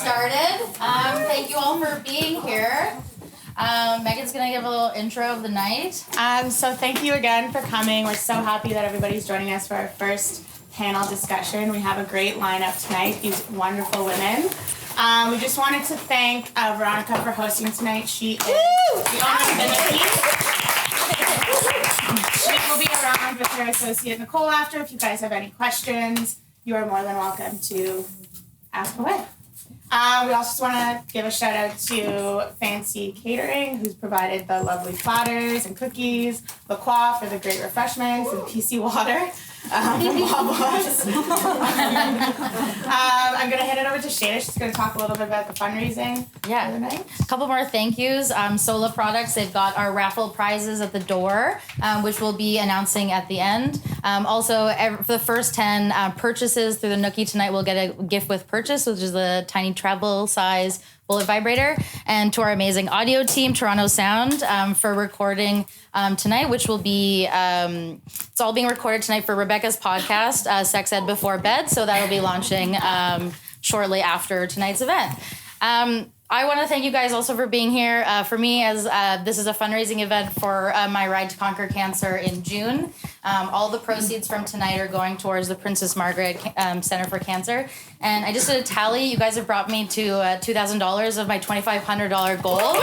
started. Thank you all for being here. Megan's going to give a little intro of the night. So thank you again for coming. We're so happy that everybody's joining us for our first panel discussion. We have a great lineup tonight, these wonderful women. We just wanted to thank Veronica for hosting tonight. She is the owner of the Nookie. She will be around with her associate Nicole after. If you guys have any questions, you are more than welcome to ask away. We also just want to give a shout out to Fancy Catering, who's provided the lovely platters and cookies, La Croix for the great refreshments, and PC Water. I'm going to hand it over to Shayna. She's going to talk a little bit about the fundraising for the night. A couple more thank yous. Sola Products, they've got our raffle prizes at the door, which we'll be announcing at the end. Also, for the first 10 purchases through the Nookie tonight, we'll get a gift with purchase, which is a tiny travel size bullet vibrator. And to our amazing audio team, Toronto Sound, for recording tonight, which will be, it's all being recorded tonight for Rebecca's podcast, Sex Ed Before Bed. So that will be launching shortly after tonight's event. I want to thank you guys also for being here. For me, as this is a fundraising event for my Ride to Conquer Cancer in June. All the proceeds from tonight are going towards the Princess Margaret Center for Cancer. And I just did a tally. You guys have brought me to $2,000 of my $2,500 goal.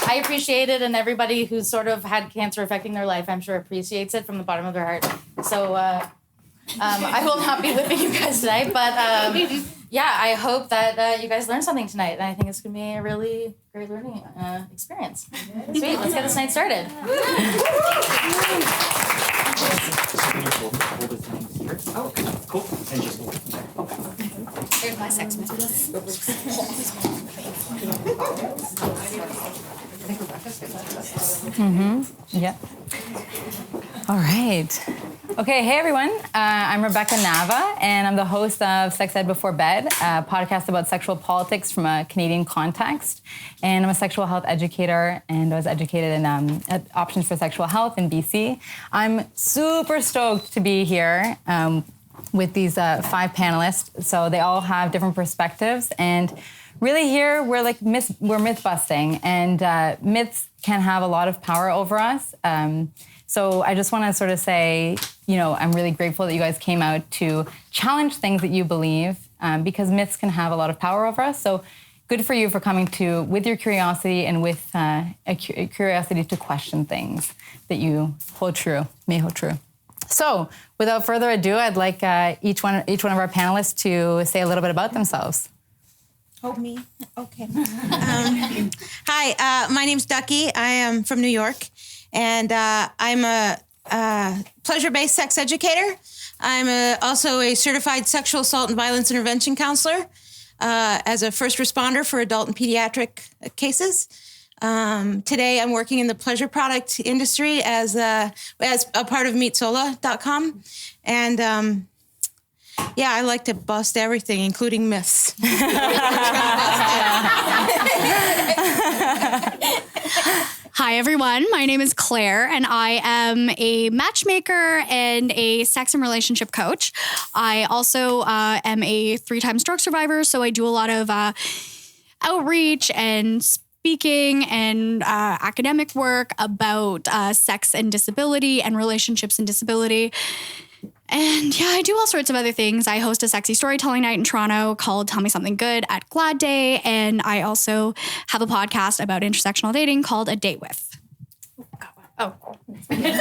I appreciate it, and everybody who's sort of had cancer affecting their life, I'm sure appreciates it from the bottom of their heart. So I will not be whipping you guys tonight, but I hope that you guys learned something tonight, and I think it's going to be a really great learning experience. Sweet, let's get this night started. Oh, cool. And just okay. Here's my sex message. Yep. All right. Okay, hey everyone. I'm Rebecca Nava, and I'm the host of Sex Ed Before Bed, a podcast about sexual politics from a Canadian context. And I'm a sexual health educator, and I was educated in options for sexual health in BC. I'm super stoked to be here with these 5 panelists. So they all have different perspectives, and really here we're myth busting, and myths can have a lot of power over us. So I just want to sort of say, I'm really grateful that you guys came out to challenge things that you believe, because myths can have a lot of power over us. So good for you for coming with your curiosity and with a curiosity to question things that you may hold true. So without further ado, I'd like each one of our panelists to say a little bit about themselves. Oh, me? Okay. Hi, my name's Ducky. I am from New York, and I'm a pleasure-based sex educator. I'm also a certified sexual assault and violence intervention counselor as a first responder for adult and pediatric cases. Today, I'm working in the pleasure product industry as a part of MeetSola.com, and I like to bust everything, including myths. Hi, everyone. My name is Claire, and I am a matchmaker and a sex and relationship coach. I also am a 3-time stroke survivor, so I do a lot of outreach and speaking and academic work about sex and disability and relationships and disability. And I do all sorts of other things. I host a sexy storytelling night in Toronto called Tell Me Something Good at Glad Day. And I also have a podcast about intersectional dating called A Date With. Oh, good.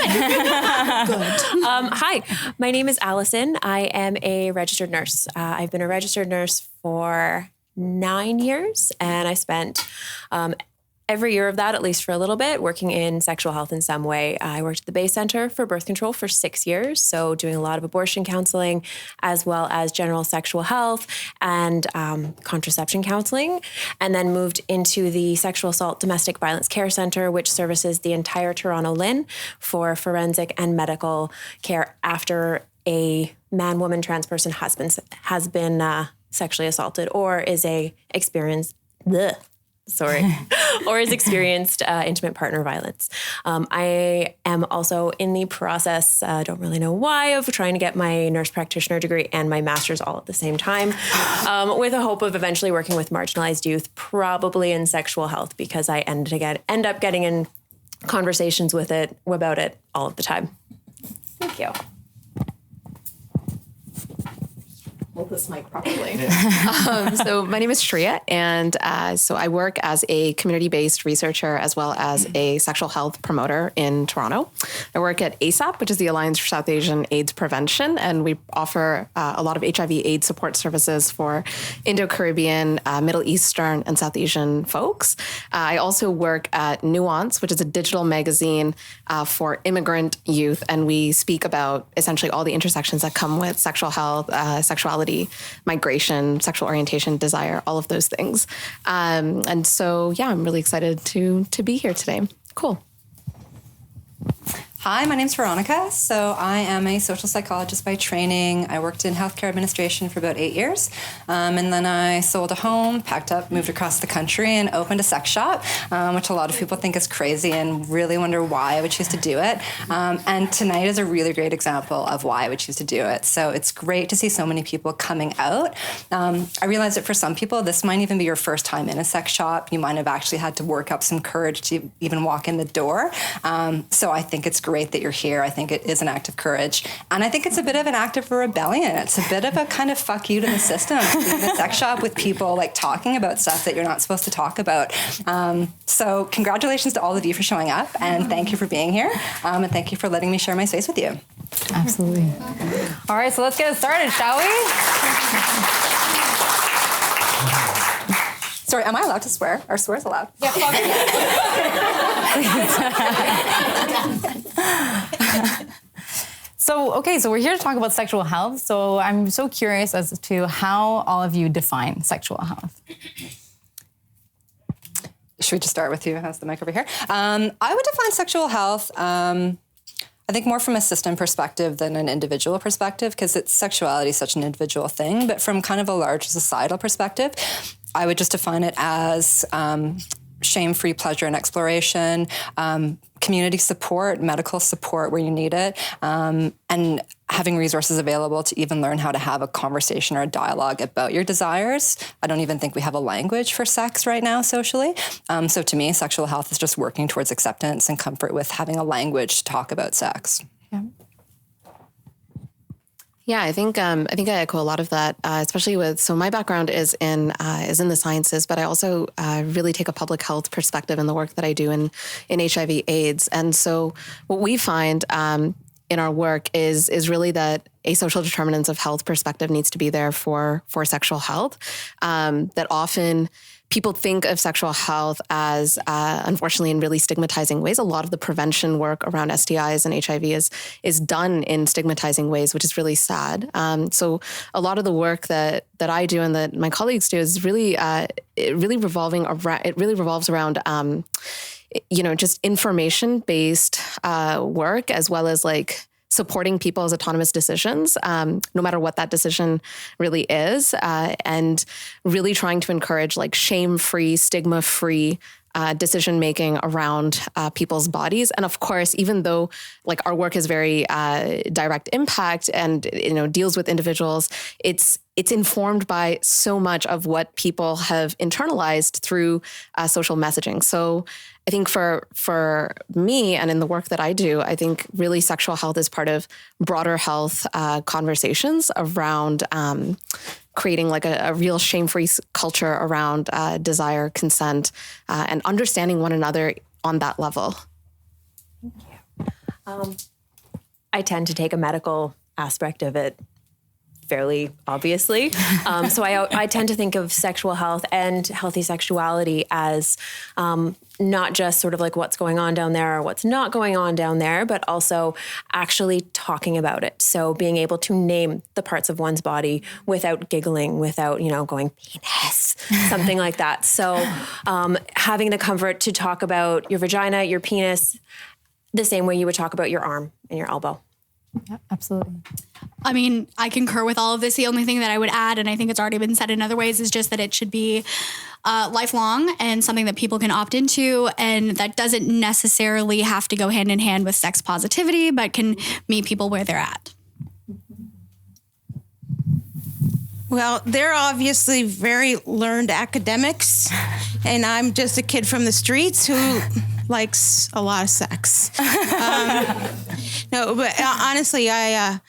Hi, my name is Allison. I am a registered nurse. I've been a registered nurse for 9 years, and I spent every year of that, at least for a little bit, working in sexual health in some way. I worked at the Bay Center for Birth Control for 6 years, so doing a lot of abortion counseling, as well as general sexual health and contraception counseling, and then moved into the Sexual Assault Domestic Violence Care Center, which services the entire Toronto LHIN for forensic and medical care after a man, woman, trans person has been sexually assaulted or is experienced or has experienced intimate partner violence. I am also in the process, don't really know why, of trying to get my nurse practitioner degree and my master's all at the same time, with a hope of eventually working with marginalized youth, probably in sexual health, because I end up getting in conversations about it all of the time. Thank you. Hold this mic properly. So my name is Shreya, and so I work as a community-based researcher as well as a sexual health promoter in Toronto. I work at ASAP, which is the Alliance for South Asian AIDS Prevention, and we offer a lot of HIV/AIDS support services for Indo-Caribbean, Middle Eastern, and South Asian folks. I also work at Nuanced, which is a digital magazine for immigrant youth, and we speak about essentially all the intersections that come with sexual health, sexuality, migration, sexual orientation, desire, all of those things. And so, yeah, I'm really excited to be here today. Cool. Hi, my name's Veronica. So I am a social psychologist by training. I worked in healthcare administration for about 8 years. And then I sold a home, packed up, moved across the country, and opened a sex shop, which a lot of people think is crazy and really wonder why I would choose to do it. And tonight is a really great example of why I would choose to do it. So it's great to see so many people coming out. I realize that for some people, this might even be your first time in a sex shop. You might have actually had to work up some courage to even walk in the door. So I think it's great that you're here. I think it is an act of courage. And I think it's a bit of an act of rebellion. It's a bit of a kind of fuck you to the system, being in a sex shop with people like talking about stuff that you're not supposed to talk about. So congratulations to all of you for showing up, and thank you for being here. And thank you for letting me share my space with you. Absolutely. All right, so let's get started, shall we? Sorry, am I allowed to swear? Are swears allowed? Yeah, fuck So we're here to talk about sexual health. So I'm so curious as to how all of you define sexual health. Should we just start with you? How's the mic over here? I would define sexual health, I think more from a system perspective than an individual perspective, because sexuality is such an individual thing. But from kind of a larger societal perspective, I would just define it as shame-free pleasure and exploration, community support, medical support where you need it, and having resources available to even learn how to have a conversation or a dialogue about your desires. I don't even think we have a language for sex right now socially. So to me, sexual health is just working towards acceptance and comfort with having a language to talk about sex. Yeah. Yeah, I think I echo a lot of that, especially with, so my background is in the sciences, but I also really take a public health perspective in the work that I do in HIV/AIDS. And so what we find in our work is really that a social determinants of health perspective needs to be there for sexual health, that often people think of sexual health as, unfortunately, in really stigmatizing ways. A lot of the prevention work around STIs and HIV is done in stigmatizing ways, which is really sad. So a lot of the work that I do and that my colleagues do is really it really revolves around just information-based work, as well as like supporting people's autonomous decisions, no matter what that decision really is, and really trying to encourage like shame-free, stigma-free decision-making around people's bodies. And of course, even though like our work is very direct impact and, deals with individuals, it's informed by so much of what people have internalized through social messaging. So I think for me and in the work that I do, I think really sexual health is part of broader health conversations around creating like a real shame-free culture around desire, consent, and understanding one another on that level. Thank you. I tend to take a medical aspect of it fairly obviously. So I tend to think of sexual health and healthy sexuality as not just sort of like what's going on down there or what's not going on down there, but also actually talking about it. So being able to name the parts of one's body without giggling, without, going penis, something like that. So having the comfort to talk about your vagina, your penis, the same way you would talk about your arm and your elbow. Yeah, absolutely. I mean, I concur with all of this. The only thing that I would add, and I think it's already been said in other ways, is just that it should be lifelong and something that people can opt into. And that doesn't necessarily have to go hand in hand with sex positivity, but can meet people where they're at. Well, they're obviously very learned academics, and I'm just a kid from the streets who likes a lot of sex. No, but honestly, I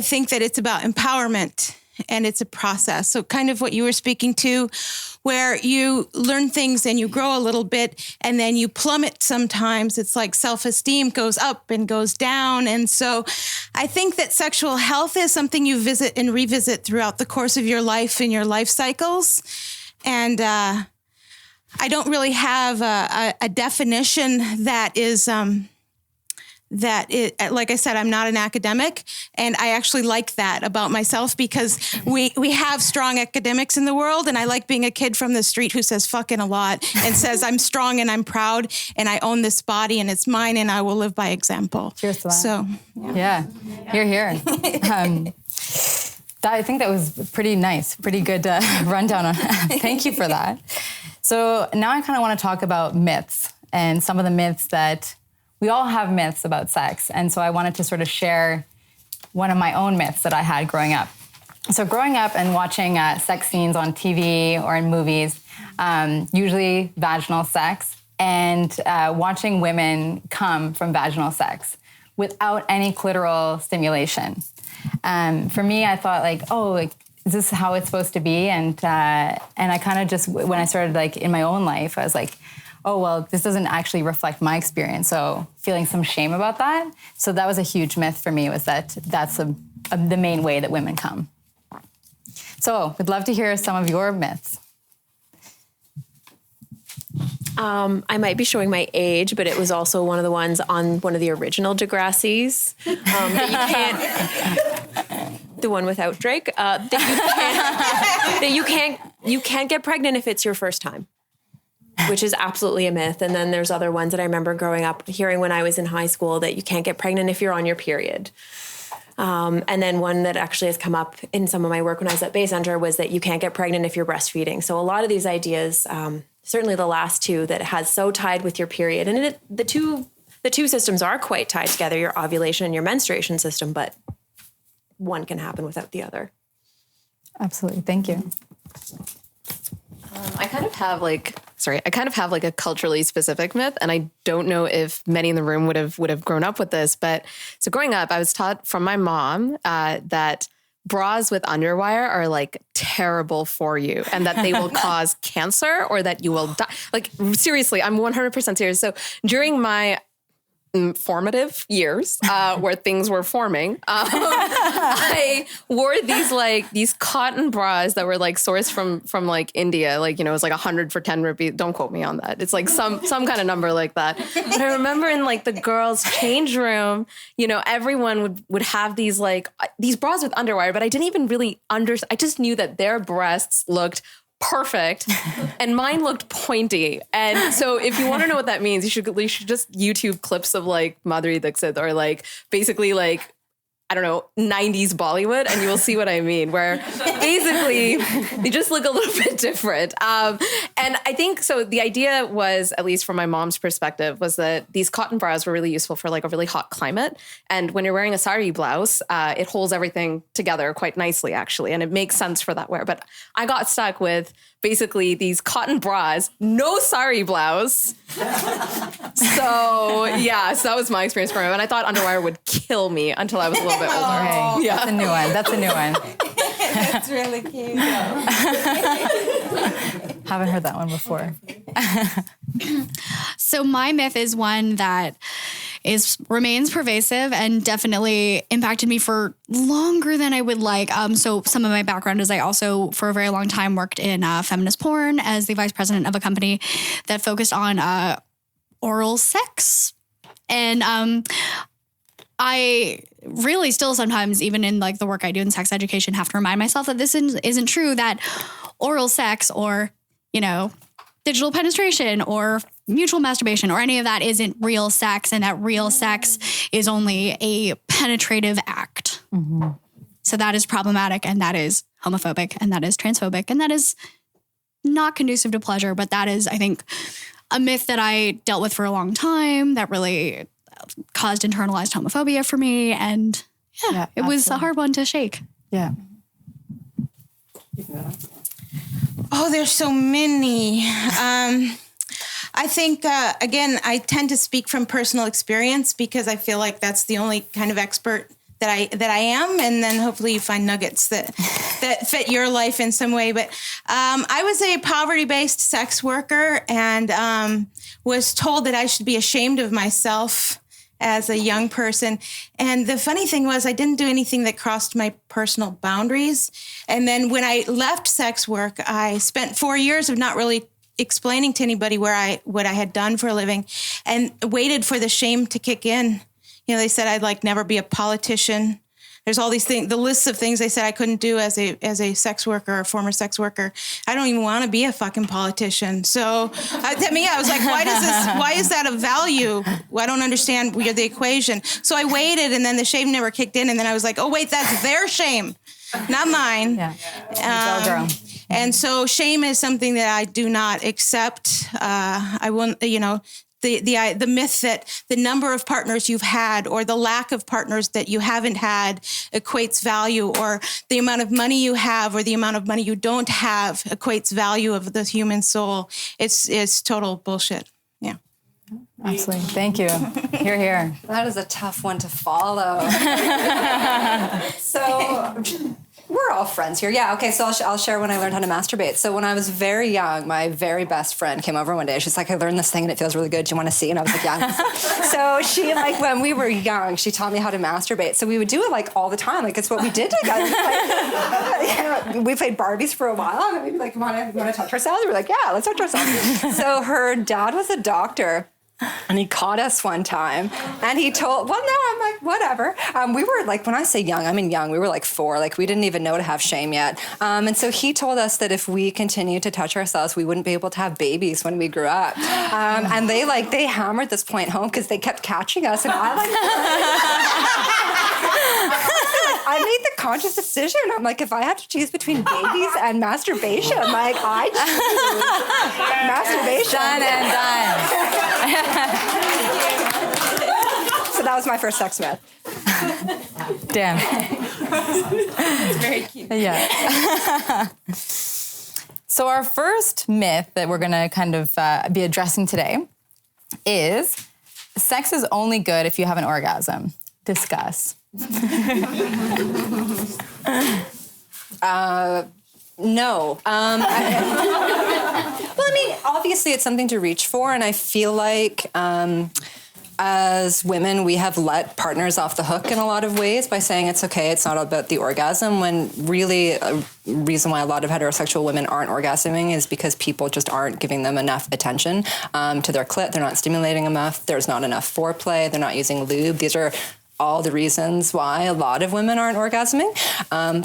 think that it's about empowerment, and it's a process. So kind of what you were speaking to, where you learn things and you grow a little bit and then you plummet sometimes. It's like self-esteem goes up and goes down. And so I think that sexual health is something you visit and revisit throughout the course of your life and your life cycles. And I don't really have a definition that is... like I said, I'm not an academic, and I actually like that about myself because we have strong academics in the world, and I like being a kid from the street who says fucking a lot and says I'm strong and I'm proud and I own this body and it's mine and I will live by example. Cheers to that. So, yeah. Here. I think that was pretty nice, pretty good rundown on. Thank you for that. So now I kind of want to talk about myths and some of the myths that we all have myths about sex. And so I wanted to sort of share one of my own myths that I had growing up. So growing up and watching sex scenes on TV or in movies, usually vaginal sex, and watching women come from vaginal sex without any clitoral stimulation. For me, I thought is this how it's supposed to be? And I kind of just, when I started in my own life, I was like, oh, well, this doesn't actually reflect my experience. So feeling some shame about that. So that was a huge myth for me, was that that's the main way that women come. So we'd love to hear some of your myths. I might be showing my age, but it was also one of the ones on one of the original Degrassi's that you can't, the one without Drake, that you can't get pregnant if it's your first time, which is absolutely a myth. And then there's other ones that I remember growing up hearing when I was in high school, that you can't get pregnant if you're on your period. And then one that actually has come up in some of my work when I was at Bay Center was that you can't get pregnant if you're breastfeeding. So a lot of these ideas, certainly the last two, that has so tied with your period. And the two systems are quite tied together, your ovulation and your menstruation system, but one can happen without the other. Absolutely. Thank you. I kind of have a culturally specific myth, and I don't know if many in the room would have grown up with this. But so growing up, I was taught from my mom that bras with underwire are terrible for you, and that they will cause cancer or that you will die. Seriously, I'm 100% serious. So during my formative years where things were forming, I wore these cotton bras that were sourced from India. It was 100 for 10 rupees. Don't quote me on that. It's some kind of number like that. But I remember in the girls' change room, everyone would have these bras with underwire, but I didn't even really understand. I just knew that their breasts looked perfect and mine looked pointy. And so if you want to know what that means, you should just YouTube clips of Madhuri Dixit or basically I don't know, 90s Bollywood, and you will see what I mean, where basically they just look a little bit different. And I think, so the idea was, at least from my mom's perspective, was that these cotton bras were really useful for a really hot climate. And when you're wearing a sari blouse, it holds everything together quite nicely, actually. And it makes sense for that wear. But I got stuck with basically these cotton bras, no sari blouse. So that was my experience growing up. And I thought underwire would kill me until I was a little bit older. Okay, yeah. That's a new one. That's really cute. Haven't heard that one before. So my myth is one that remains pervasive and definitely impacted me for longer than I would like. So some of my background is I also, for a very long time, worked in feminist porn as the vice president of a company that focused on oral sex. And I really still sometimes, even in the work I do in sex education, have to remind myself that this isn't true, that oral sex or, digital penetration or mutual masturbation or any of that isn't real sex, and that real sex is only a penetrative act. So that is problematic, and that is homophobic, and that is transphobic, and that is not conducive to pleasure. But that is, I think, a myth that I dealt with for a long time that really caused internalized homophobia for me. And it was a hard one to shake. Yeah. Oh, there's so many. I think, again, I tend to speak from personal experience because I feel like that's the only kind of expert that I am. And then hopefully you find nuggets that fit your life in some way. But I was a poverty-based sex worker and was told that I should be ashamed of myself as a young person. And the funny thing was I didn't do anything that crossed my personal boundaries. And then when I left sex work, I spent 4 years of not really explaining to anybody what I had done for a living and waited for the shame to kick in. You know, they said I'd never be a politician. There's all these things, the lists of things they said I couldn't do as a sex worker or a former sex worker. I don't even want to be a fucking politician. So I was like, why is that a value? Well, I don't understand the equation. So I waited and then the shame never kicked in. And then I was like, oh wait, that's their shame, not mine. Girl. And so shame is something that I do not accept. I won't, the myth that the number of partners you've had or the lack of partners that you haven't had equates value, or the amount of money you have or the amount of money you don't have equates value of the human soul. It's total bullshit. Yeah. Absolutely. Thank you. Hear, hear. That is a tough one to follow. So we're all friends here. Yeah, okay, so I'll share when I learned how to masturbate. So when I was very young, my very best friend came over one day. She's like, I learned this thing and it feels really good. Do you want to see? And I was like, yeah. So she, when we were young, she taught me how to masturbate. So we would do it all the time. It's what we did together. We played Barbies for a while. And we'd be like, want to touch ourselves? We're like, yeah, let's touch ourselves. So her dad was a doctor. And he caught us one time and he told, I'm like, whatever. We were when I say young, I mean young. We were 4, we didn't even know to have shame yet. And so he told us that if we continued to touch ourselves, we wouldn't be able to have babies when we grew up. And they hammered this point home because they kept catching us. And I made the conscious decision. I'm like, if I had to choose between babies and masturbation, I choose masturbation. Done and done. So that was my first sex myth. Damn. It's very cute. Yeah. So our first myth that we're going to kind of be addressing today is sex is only good if you have an orgasm. Discuss. No. Obviously it's something to reach for, and I feel like as women, we have let partners off the hook in a lot of ways by saying it's okay, it's not about the orgasm, when really a reason why a lot of heterosexual women aren't orgasming is because people just aren't giving them enough attention to their clit. They're not stimulating enough. There's not enough foreplay. They're not using lube. These are all the reasons why a lot of women aren't orgasming.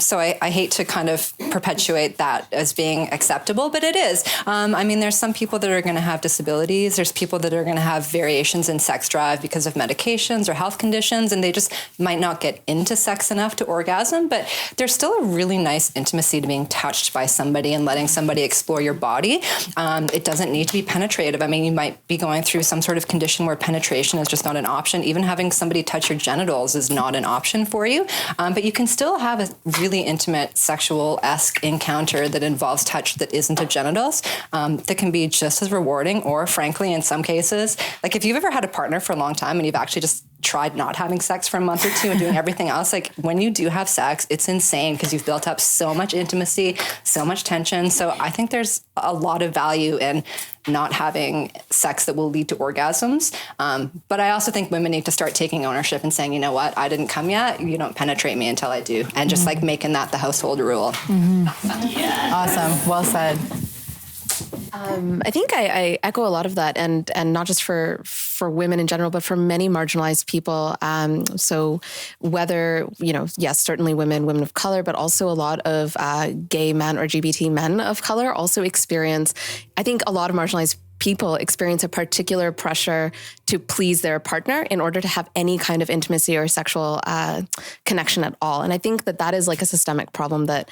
So I hate to kind of perpetuate that as being acceptable, but it is. There's some people that are going to have disabilities. There's people that are going to have variations in sex drive because of medications or health conditions, and they just might not get into sex enough to orgasm, but there's still a really nice intimacy to being touched by somebody and letting somebody explore your body. It doesn't need to be penetrative. You might be going through some sort of condition where penetration is just not an option. Even having somebody touch your genitals is not an option for you, but you can still have a really intimate sexual-esque encounter that involves touch that isn't of genitals, that can be just as rewarding, or frankly, in some cases, if you've ever had a partner for a long time and you've actually just tried not having sex for a month or two and doing everything else, when you do have sex, it's insane because you've built up so much intimacy, so much tension. So I think there's a lot of value in not having sex that will lead to orgasms. But I also think women need to start taking ownership and saying, you know what, I didn't come yet. You don't penetrate me until I do. And just making that the household rule. Mm-hmm. Yeah. Awesome. Well said. I think I echo a lot of that, and not just for women in general, but for many marginalized people. So whether, yes, certainly women of color, but also a lot of gay men or LGBT men of color also experience, I think a lot of marginalized people experience a particular pressure to please their partner in order to have any kind of intimacy or sexual connection at all. And I think that is like a systemic problem that,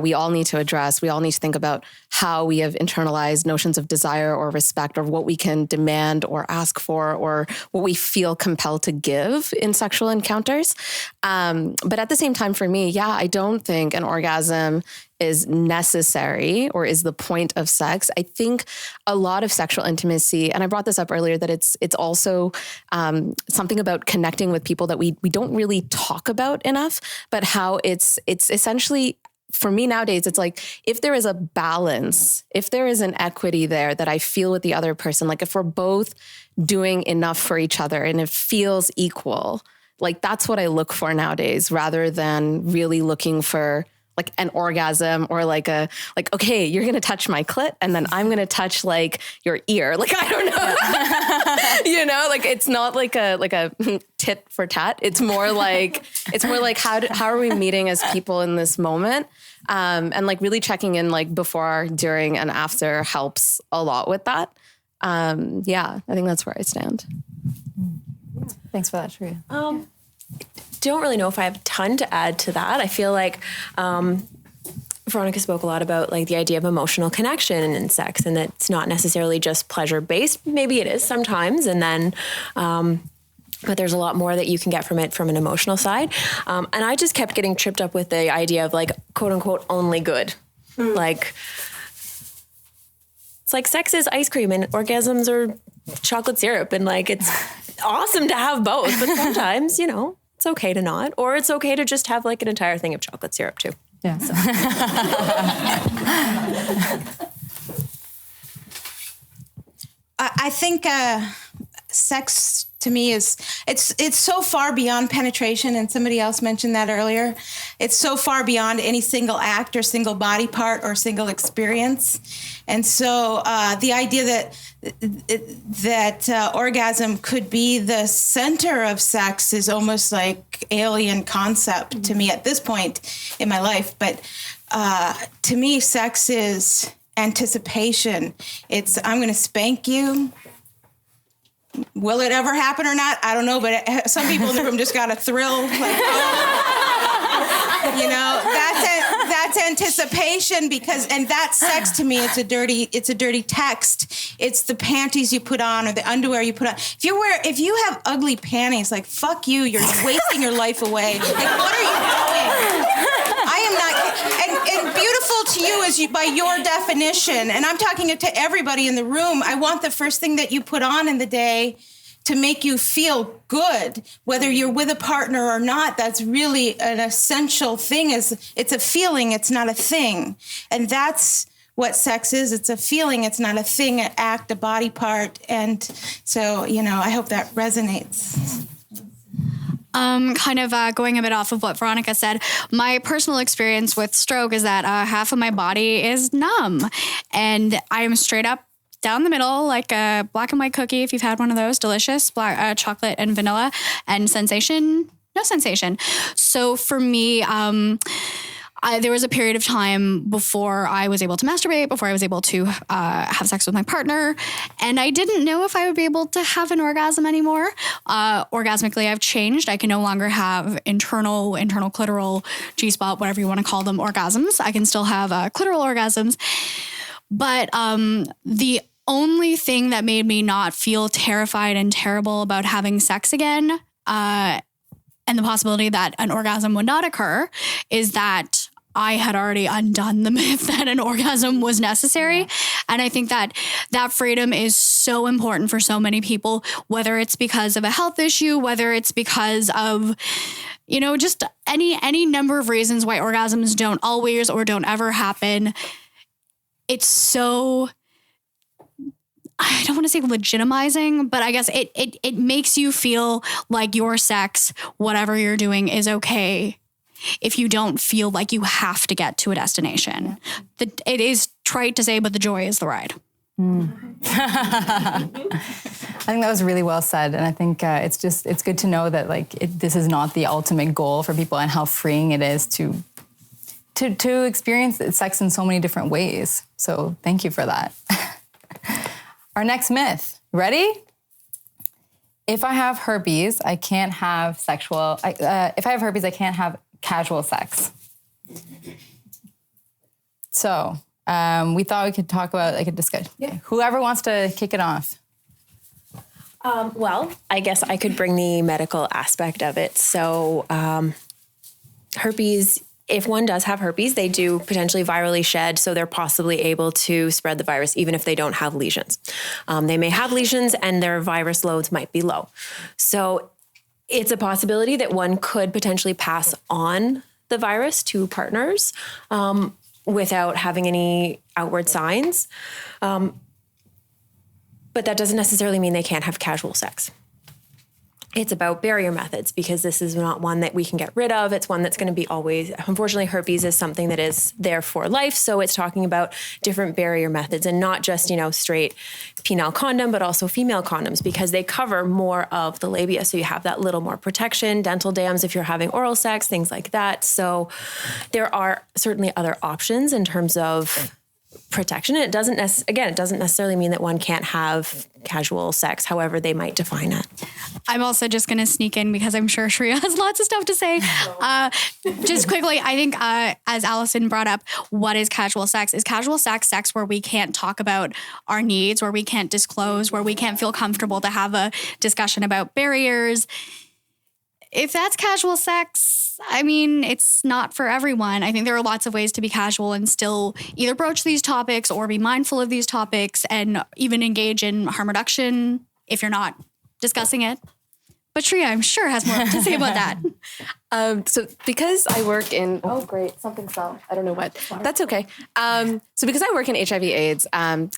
we all need to address. We all need to think about how we have internalized notions of desire or respect, or what we can demand or ask for, or what we feel compelled to give in sexual encounters. But at the same time, for me, I don't think an orgasm is necessary or is the point of sex. I think a lot of sexual intimacy, and I brought this up earlier, that it's also something about connecting with people that we don't really talk about enough, but how it's essentially, for me nowadays, it's like, if there is a balance, if there is an equity there that I feel with the other person, like if we're both doing enough for each other and it feels equal, like that's what I look for nowadays, rather than really looking for like an orgasm, or okay, you're going to touch my clit and then I'm going to touch like your ear. Like, I don't know, like it's not like a tit for tat. It's more like how are we meeting as people in this moment? And like really checking in like before, during, and after helps a lot with that. I think that's where I stand. Thanks for that, Sharia. Don't really know if I have a ton to add to that. I feel like Veronica spoke a lot about like the idea of emotional connection in sex, and that it's not necessarily just pleasure based. Maybe it is sometimes, and then but there's a lot more that you can get from it from an emotional side. And I just kept getting tripped up with the idea of like quote unquote only good. Like it's like sex is ice cream and orgasms are chocolate syrup, and like it's awesome to have both, but sometimes, it's okay to not, or it's okay to just have like an entire thing of chocolate syrup too. Yeah. So. I think sex to me is it's so far beyond penetration, and somebody else mentioned that earlier. It's so far beyond any single act or single body part or single experience. And so the idea that orgasm could be the center of sex is almost like alien concept to me at this point in my life. But to me, sex is anticipation. It's, I'm going to spank you. Will it ever happen or not? I don't know, but some people in the room just got a thrill. Like, that's anticipation, and that's sex to me. It's a dirty text. It's the panties you put on or the underwear you put on. If you have ugly panties, like fuck you, you're wasting your life away. Like, what are you doing? I am not, and beautiful to you is by your definition, and I'm talking to everybody in the room. I want the first thing that you put on in the day to make you feel good, whether you're with a partner or not. That's really an essential thing. It's a feeling, it's not a thing. And that's what sex is. It's a feeling, it's not a thing, an act, a body part. And so, I hope that resonates. Kind of going a bit off of what Veronica said, my personal experience with stroke is that half of my body is numb, and I am straight up down the middle, like a black and white cookie. If you've had one of those, delicious, black chocolate and vanilla, and sensation, no sensation. So for me, there was a period of time before I was able to masturbate, before I was able to have sex with my partner, and I didn't know if I would be able to have an orgasm anymore. Orgasmically, I've changed. I can no longer have internal clitoral, G-spot, whatever you want to call them, orgasms. I can still have clitoral orgasms. But the only thing that made me not feel terrified and terrible about having sex again, and the possibility that an orgasm would not occur, is that I had already undone the myth that an orgasm was necessary. Yeah. And I think that freedom is so important for so many people, whether it's because of a health issue, whether it's because of, just any number of reasons why orgasms don't always or don't ever happen. It's so, I don't want to say legitimizing, but I guess it makes you feel like your sex, whatever you're doing, is okay if you don't feel like you have to get to a destination. It is trite to say, but the joy is the ride. I think that was really well said. And I think it's good to know that this is not the ultimate goal for people, and how freeing it is to experience sex in so many different ways. So thank you for that. Our next myth. Ready? If I have herpes, I can't have if I have herpes, I can't have casual sex. So we thought we could talk about, discuss. Yeah. Whoever wants to kick it off. Well, I guess I could bring the medical aspect of it. So herpes, if one does have herpes, they do potentially virally shed, so they're possibly able to spread the virus even if they don't have lesions. They may have lesions and their virus loads might be low. So it's a possibility that one could potentially pass on the virus to partners without having any outward signs. But that doesn't necessarily mean they can't have casual sex. It's about barrier methods because this is not one that we can get rid of. It's one that's going to be always, unfortunately, herpes is something that is there for life. So it's talking about different barrier methods and not just, straight penile condom, but also female condoms because they cover more of the labia. So you have that little more protection, dental dams if you're having oral sex, things like that. So there are certainly other options in terms of protection. It doesn't necessarily mean that one can't have casual sex, however they might define it. I'm also just going to sneak in because I'm sure Shreya has lots of stuff to say. Just quickly, I think as Allison brought up, what is casual sex? Is casual sex where we can't talk about our needs, where we can't disclose, where we can't feel comfortable to have a discussion about barriers? If that's casual sex, I mean, it's not for everyone. I think there are lots of ways to be casual and still either broach these topics or be mindful of these topics and even engage in harm reduction if you're not discussing it. But Shreya, I'm sure, has more to say about that. So because I work in, oh great, something fell. I don't know what. That's okay. So because I work in HIV/AIDS,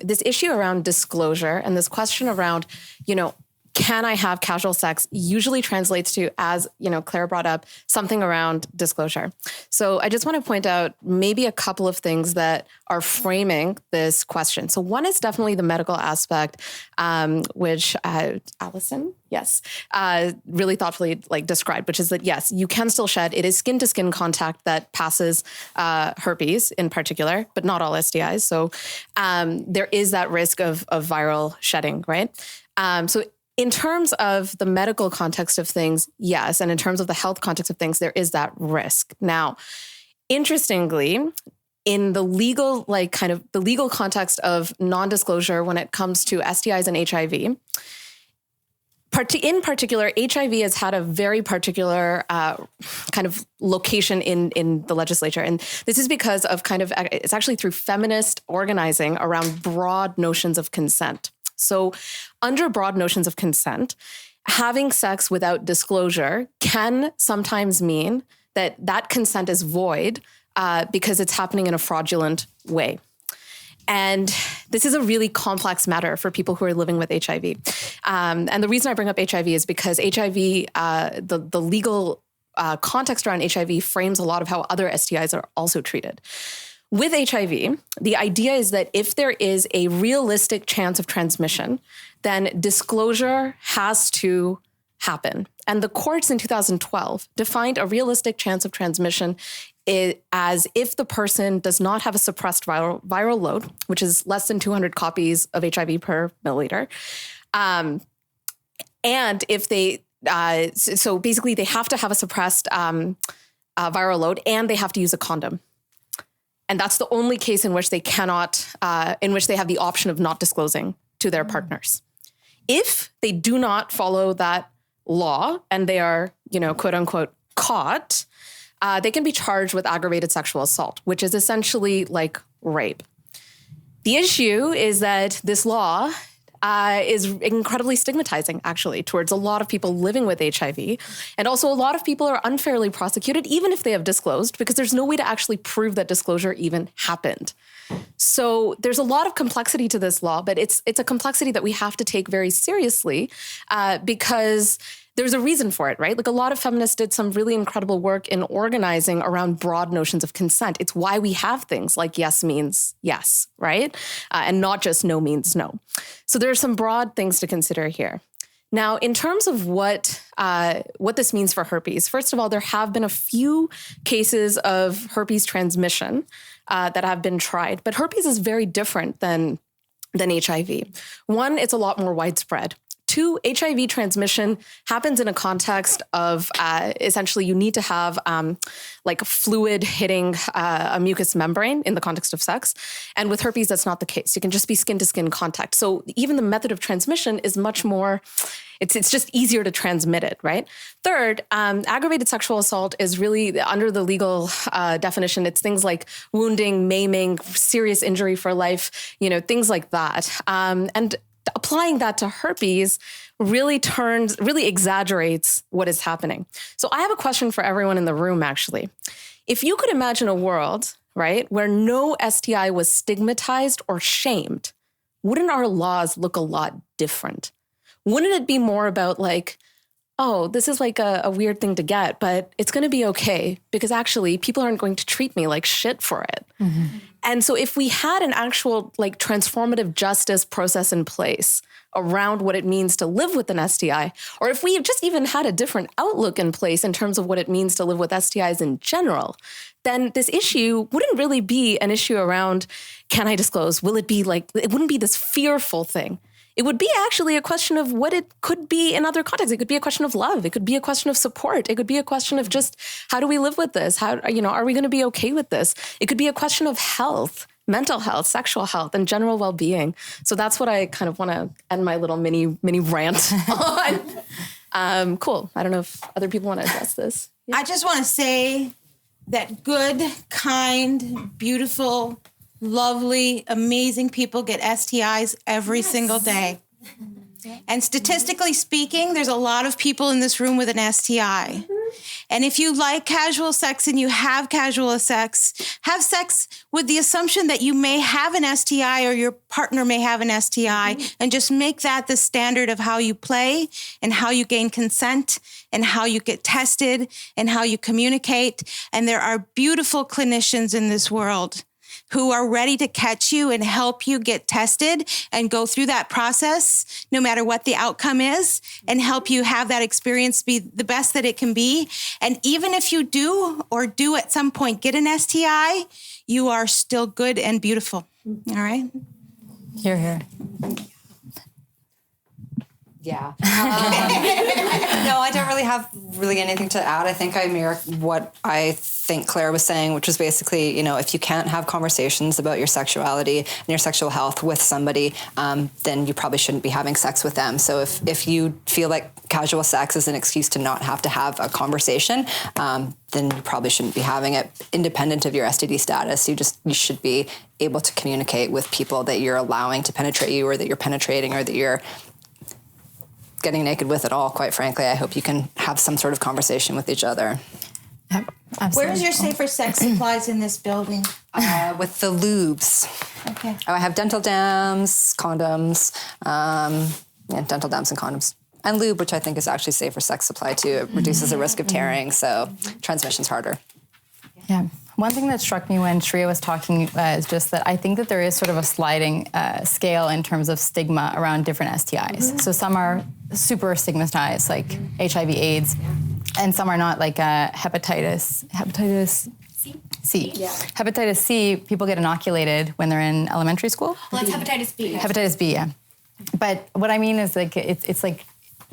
this issue around disclosure and this question around, can I have casual sex usually translates to, as Claire brought up, something around disclosure. So I just want to point out maybe a couple of things that are framing this question. So one is definitely the medical aspect, which Allison, yes, really thoughtfully described, which is that yes, you can still shed. It is skin to skin contact that passes herpes in particular, but not all STIs. So there is that risk of viral shedding, right? So in terms of the medical context of things, yes. And in terms of the health context of things, there is that risk. Now, interestingly, in the legal, the legal context of non-disclosure when it comes to STIs and HIV, in particular, HIV has had a very particular kind of location in the legislature. And this is because of it's actually through feminist organizing around broad notions of consent. So under broad notions of consent, having sex without disclosure can sometimes mean that consent is void because it's happening in a fraudulent way. And this is a really complex matter for people who are living with HIV. And the reason I bring up HIV is because HIV, the legal context around HIV frames a lot of how other STIs are also treated. With HIV, the idea is that if there is a realistic chance of transmission, then disclosure has to happen. And the courts in 2012 defined a realistic chance of transmission as if the person does not have a suppressed viral load, which is less than 200 copies of HIV per milliliter. And if they, so basically they have to have a suppressed viral load and they have to use a condom. And that's the only case in which they cannot, in which they have the option of not disclosing to their partners. If they do not follow that law and they are, quote unquote, caught, they can be charged with aggravated sexual assault, which is essentially like rape. The issue is that this law is incredibly stigmatizing, actually, towards a lot of people living with HIV. And also a lot of people are unfairly prosecuted, even if they have disclosed, because there's no way to actually prove that disclosure even happened. So there's a lot of complexity to this law, but it's a complexity that we have to take very seriously because there's a reason for it, right? Like a lot of feminists did some really incredible work in organizing around broad notions of consent. It's why we have things like yes means yes, right? And not just no means no. So there are some broad things to consider here. Now, in terms of what this means for herpes, first of all, there have been a few cases of herpes transmission that have been tried, but herpes is very different than than HIV. One, it's a lot more widespread. Two, HIV transmission happens in a context of essentially you need to have like fluid hitting a mucous membrane in the context of sex. And with herpes, that's not the case. You can just be skin to skin contact. So even the method of transmission is much more, it's just easier to transmit it, right? Third, aggravated sexual assault is really under the legal definition. It's things like wounding, maiming, serious injury for life, things like that. And applying that to herpes really exaggerates what is happening. So I have a question for everyone in the room, actually. If you could imagine a world, right, where no STI was stigmatized or shamed, wouldn't our laws look a lot different? Wouldn't it be more about like, oh, this is like a weird thing to get, but it's going to be okay because actually people aren't going to treat me like shit for it. Mm-hmm. And so if we had an actual like transformative justice process in place around what it means to live with an STI, or if we just even had a different outlook in place in terms of what it means to live with STIs in general, then this issue wouldn't really be an issue around, can I disclose? Will it be like, it wouldn't be this fearful thing. It would be actually a question of what it could be in other contexts. It could be a question of love. It could be a question of support. It could be a question of just, how do we live with this? How, are we going to be okay with this? It could be a question of health, mental health, sexual health, and general well-being. So that's what I kind of want to end my little mini rant on. Cool. I don't know if other people want to address this. I just want to say that good, kind, beautiful, lovely, amazing people get STIs every single day. And statistically speaking, there's a lot of people in this room with an STI. And if you like casual sex and you have casual sex, have sex with the assumption that you may have an STI or your partner may have an STI, and just make that the standard of how you play and how you gain consent and how you get tested and how you communicate. And there are beautiful clinicians in this world who are ready to catch you and help you get tested and go through that process, no matter what the outcome is, and help you have that experience be the best that it can be. And even if you do at some point get an STI, you are still good and beautiful. All right? Hear, hear. Yeah. No, I don't really have anything to add. I think I mirror what I think Claire was saying, which was basically, if you can't have conversations about your sexuality and your sexual health with somebody, then you probably shouldn't be having sex with them. So if you feel like casual sex is an excuse to not have to have a conversation, then you probably shouldn't be having it, independent of your STD status. You should be able to communicate with people that you're allowing to penetrate you, or that you're penetrating, or that you're getting naked with at all, quite frankly. I hope you can have some sort of conversation with each other. Yep, absolutely. Where's your safer sex supplies in this building? With the lubes. Okay. I have dental dams, condoms, dental dams and condoms. And lube, which I think is actually safer sex supply too. It reduces the risk of tearing, so transmission's harder. Yeah. One thing that struck me when Shreya was talking is just that I think that there is sort of a sliding scale in terms of stigma around different STIs. Mm-hmm. So some are super stigmatized, like HIV, AIDS, and some are not, like hepatitis C. Yeah. Hepatitis C, people get inoculated when they're in elementary school. Well, that's hepatitis B. Hepatitis B, yeah. But what I mean is, like, it's like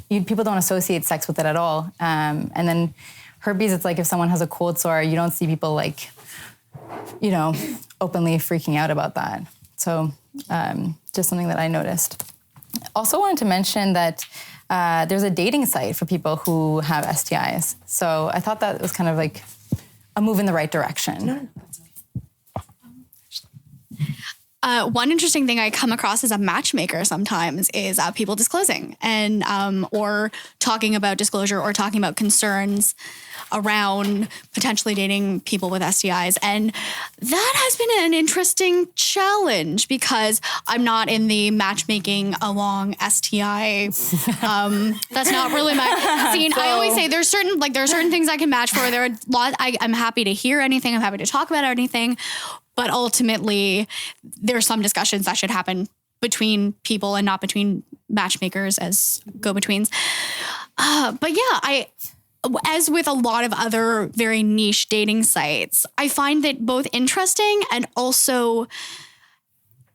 people don't associate sex with it at all. And then herpes, it's like if someone has a cold sore, you don't see people like, openly freaking out about that. So just something that I noticed. Also wanted to mention that there's a dating site for people who have STIs. So I thought that was kind of like a move in the right direction. One interesting thing I come across as a matchmaker sometimes is people disclosing and or talking about disclosure or talking about concerns around potentially dating people with STIs. And that has been an interesting challenge because I'm not in the matchmaking along STI. That's not really my scene. I always say there are certain things I can match for. There are a lot. I'm happy to hear anything. I'm happy to talk about anything. But ultimately, there are some discussions that should happen between people and not between matchmakers as go-betweens. But yeah, as with a lot of other very niche dating sites, I find that both interesting and also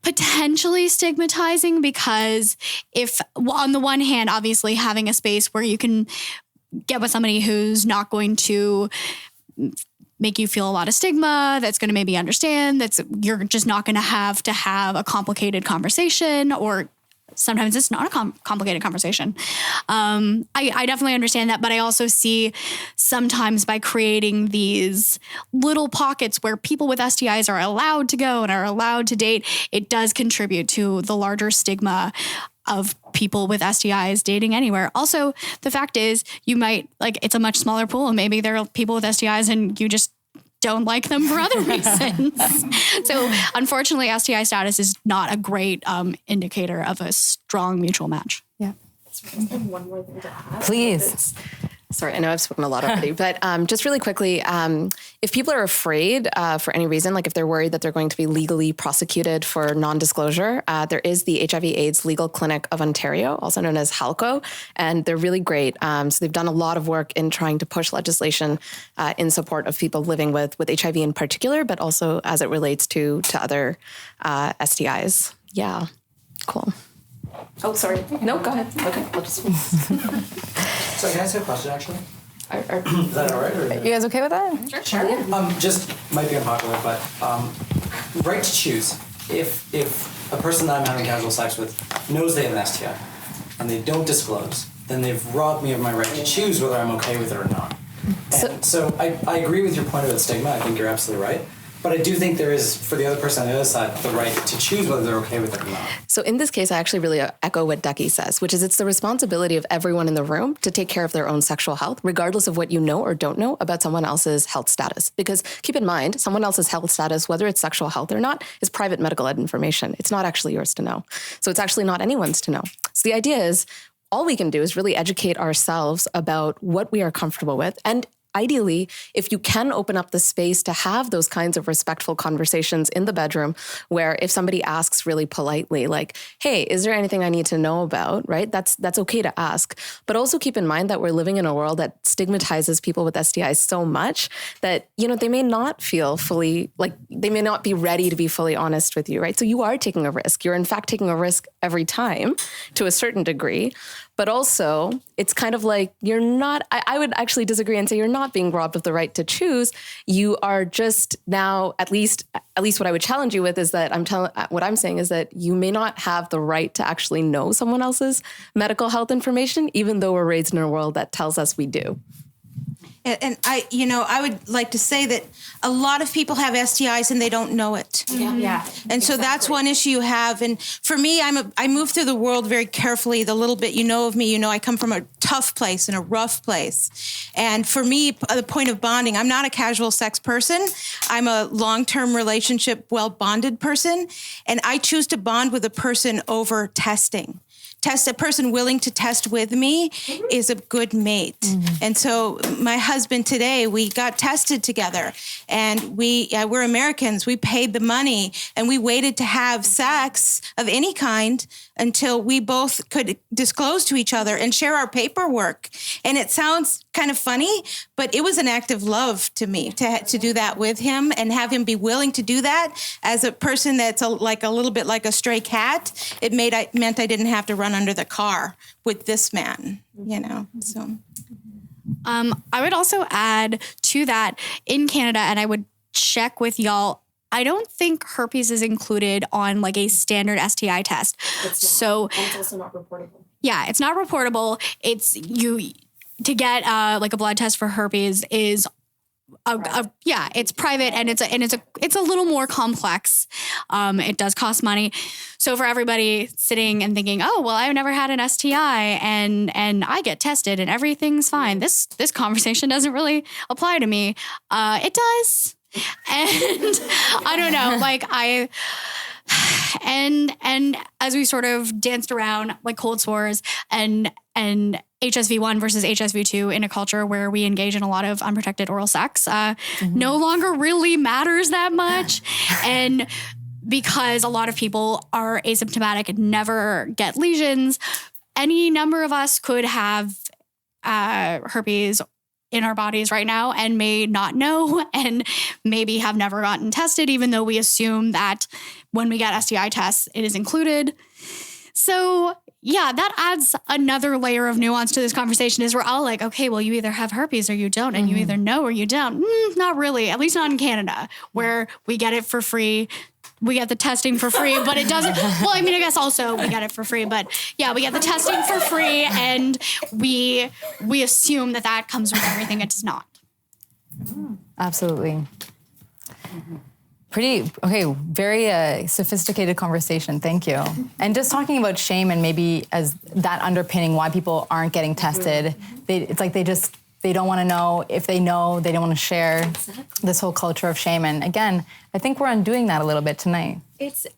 potentially stigmatizing, because if on the one hand, obviously having a space where you can get with somebody who's not going to make you feel a lot of stigma, that's going to maybe understand, you're just not going to have a complicated conversation, or sometimes it's not a complicated conversation. I definitely understand that, but I also see sometimes by creating these little pockets where people with STIs are allowed to go and are allowed to date, it does contribute to the larger stigma of people with STIs dating anywhere. Also, the fact is you might it's a much smaller pool, and maybe there are people with STIs and you just don't like them for other reasons. So unfortunately, STI status is not a great indicator of a strong mutual match. Yeah. One more thing to add. Please. Sorry, I know I've spoken a lot already, but just really quickly, if people are afraid for any reason, like if they're worried that they're going to be legally prosecuted for non-disclosure, there is the HIV/AIDS Legal Clinic of Ontario, also known as HALCO, and they're really great. So they've done a lot of work in trying to push legislation in support of people living with HIV in particular, but also as it relates to other STIs. Yeah, cool. Oh, sorry. No, go ahead. Okay, I'll just... So can I ask a question, actually? Is that all right? Or You guys okay with that? Sure. just might be unpopular, but right to choose. If a person that I'm having casual sex with knows they have an STI and they don't disclose, then they've robbed me of my right to choose whether I'm okay with it or not. And so I agree with your point about stigma. I think you're absolutely right. But I do think there is, for the other person on the other side, the right to choose whether they're okay with it or not. So in this case, I actually really echo what Ducky says, which is it's the responsibility of everyone in the room to take care of their own sexual health, regardless of what you know or don't know about someone else's health status. Because keep in mind, someone else's health status, whether it's sexual health or not, is private medical information. It's not actually yours to know. So it's actually not anyone's to know. So the idea is all we can do is really educate ourselves about what we are comfortable with. And ideally, if you can open up the space to have those kinds of respectful conversations in the bedroom, where if somebody asks really politely, like, hey, is there anything I need to know about, right? That's okay to ask. But also keep in mind that we're living in a world that stigmatizes people with STIs so much that, they may not feel fully, they may not be ready to be fully honest with you, right? So you are taking a risk. You're in fact taking a risk every time to a certain degree. But also, it's kind of like you're not, I would actually disagree and say you're not being robbed of the right to choose. You are just now, at least what I would challenge you with is that what I'm saying is that you may not have the right to actually know someone else's medical health information, even though we're raised in a world that tells us we do. And I would like to say that a lot of people have STIs and they don't know it. Yeah. And so that's one issue you have. And for me, I move through the world very carefully. The little bit you know of me, I come from a tough place and a rough place. And for me, the point of bonding, I'm not a casual sex person. I'm a long-term relationship, well-bonded person. And I choose to bond with a person over testing. A person willing to test with me is a good mate. And so my husband today, we got tested together, and we're Americans. We paid the money and we waited to have sex of any kind until we both could disclose to each other and share our paperwork. And it sounds kind of funny, but it was an act of love to me to do that with him and have him be willing to do that as a person that's a little bit like a stray cat. It meant I didn't have to run under the car with this man, so. I would also add to that in Canada, and I would check with y'all, I don't think herpes is included on a standard STI test. It's not. So And it's also not reportable. Yeah, it's not reportable. It's to get a blood test for herpes is it's private, and it's a little more complex. It does cost money. So for everybody sitting and thinking, oh, well, I've never had an STI and I get tested and everything's fine. This conversation doesn't really apply to me. It does. And I don't know, and as we sort of danced around cold sores and HSV1 versus HSV2 in a culture where we engage in a lot of unprotected oral sex, no longer really matters that much. And because a lot of people are asymptomatic and never get lesions, any number of us could have herpes in our bodies right now and may not know and maybe have never gotten tested, even though we assume that when we get STI tests, it is included. So yeah, that adds another layer of nuance to this conversation is we're all like, okay, well, you either have herpes or you don't, and you either know or you don't. Not really, at least not in Canada, where we get it for free. We get the testing for free, but it doesn't. Well, I mean, I guess also we get it for free, but yeah, we get the testing for free, and we assume that comes with everything. It does not. Absolutely. Very sophisticated conversation. Thank you. And just talking about shame and maybe as that underpinning why people aren't getting tested. It's like they don't want to know. If they know, they don't want to share this whole culture of shame. And again, I think we're undoing that a little bit tonight.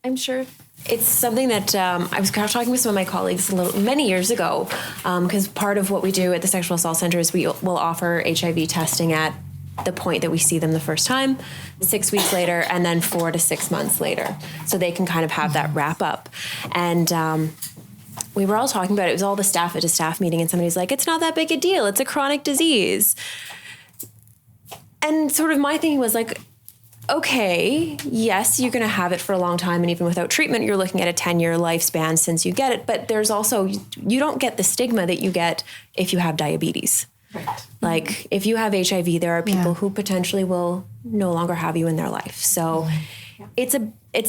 I'm sure it's something that I was kind of talking with some of my colleagues many years ago, because part of what we do at the Sexual Assault Center is we will offer HIV testing at the point that we see them the first time, 6 weeks later, and then 4 to 6 months later. So they can kind of have that wrap up. And we were all talking about it. It was all the staff at a staff meeting, and somebody was like, it's not that big a deal. It's a chronic disease. And sort of my thinking was like, okay, yes, you're going to have it for a long time. And even without treatment, you're looking at a 10-year lifespan since you get it. But there's also, you don't get the stigma that you get if you have diabetes. Right. Like if you have HIV, there are people who potentially will no longer have you in their life. So it's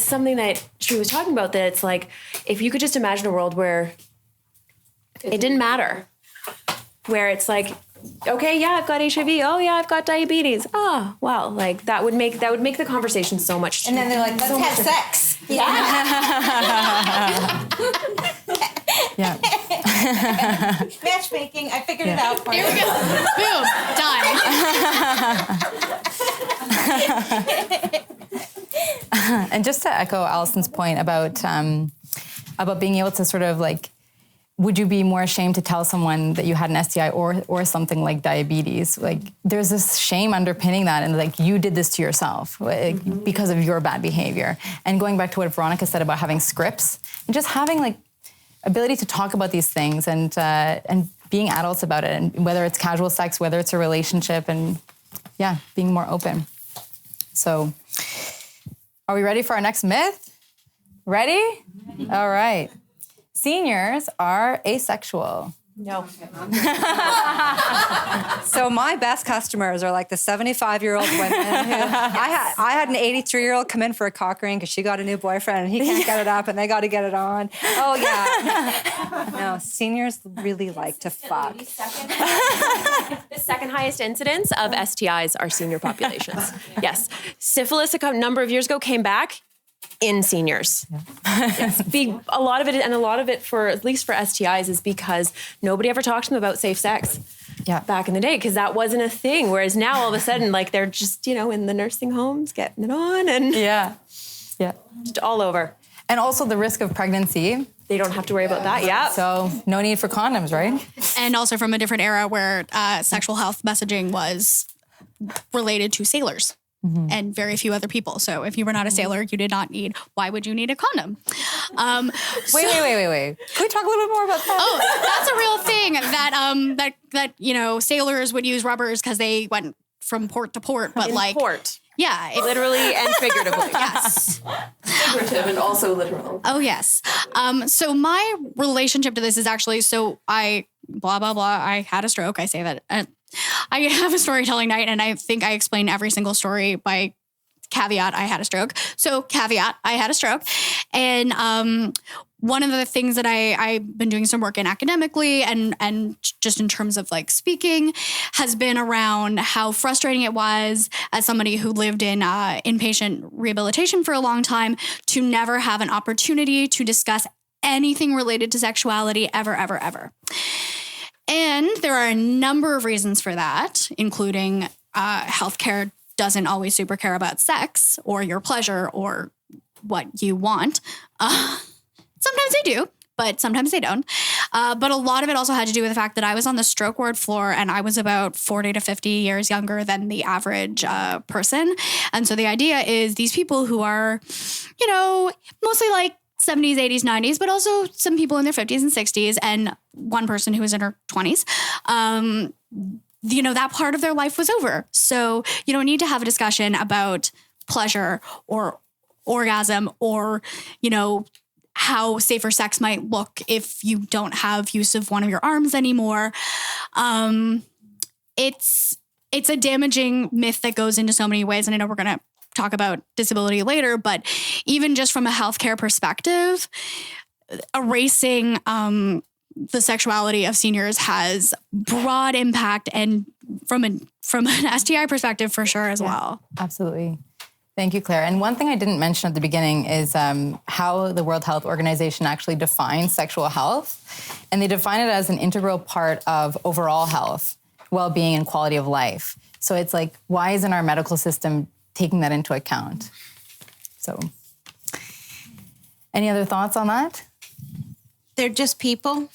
something that she was talking about, that it's like, if you could just imagine a world where it didn't matter, where it's like, okay, yeah, I've got HIV. Oh yeah, I've got diabetes. Oh, wow. Like that would make the conversation so much. And then they're like, let's have sex. Yeah. Yeah. Matchmaking. I figured it out for you. Here we go. Boom. Done. And just to echo Allison's point about being able to sort of like, would you be more ashamed to tell someone that you had an STI or something like diabetes? Like there's this shame underpinning that, and like you did this to yourself because of your bad behavior. And going back to what Veronica said about having scripts and just having like ability to talk about these things and being adults about it, and whether it's casual sex, whether it's a relationship, and being more open. So are we ready for our next myth? Ready? All right. Seniors are asexual. No. So my best customers are like the 75-year-old women who I had an 83-year-old come in for a cock ring because she got a new boyfriend and he can't get it up and they got to get it on. Oh yeah. No, seniors really like to fuck. The second highest incidence of STIs are senior populations. Yes. Syphilis a number of years ago came back in seniors. Yes. A lot of it for, at least for STIs, is because nobody ever talked to them about safe sex back in the day, because that wasn't a thing. Whereas now all of a sudden, like they're just, in the nursing homes getting it on and just all over. And also the risk of pregnancy. They don't have to worry about that. Yeah. So no need for condoms, right? And also from a different era where sexual health messaging was related to sailors. And very few other people. So if you were not a sailor, you did not need. Why would you need a condom? Wait. Can we talk a little bit more about that? Oh, that's a real thing that sailors would use rubbers because they went from port to port, but port. Yeah, literally and figuratively. Yes. Figurative and also literal. Oh yes. So my relationship to this is actually I had a stroke. I say that. I have a storytelling night, and I think I explain every single story by caveat, I had a stroke. So caveat, I had a stroke. And one of the things that I've been doing some work in academically and just in terms of like speaking has been around how frustrating it was as somebody who lived in inpatient rehabilitation for a long time to never have an opportunity to discuss anything related to sexuality ever, ever, ever. And there are a number of reasons for that, including healthcare doesn't always super care about sex or your pleasure or what you want. Sometimes they do, but sometimes they don't. But a lot of it also had to do with the fact that I was on the stroke ward floor and I was about 40 to 50 years younger than the average person. And so the idea is these people who are, mostly like 70s, 80s, 90s, but also some people in their 50s and 60s, and one person who was in her 20s. that part of their life was over. So you don't need to have a discussion about pleasure or orgasm or, how safer sex might look if you don't have use of one of your arms anymore. It's a damaging myth that goes into so many ways. And I know we're going to talk about disability later, but even just from a healthcare perspective, erasing the sexuality of seniors has broad impact, and from an STI perspective for sure as well. Absolutely. Thank you, Claire. And one thing I didn't mention at the beginning is how the World Health Organization actually defines sexual health. And they define it as an integral part of overall health, well-being, and quality of life. So it's like, why isn't our medical system taking that into account? So, any other thoughts on that? They're just people.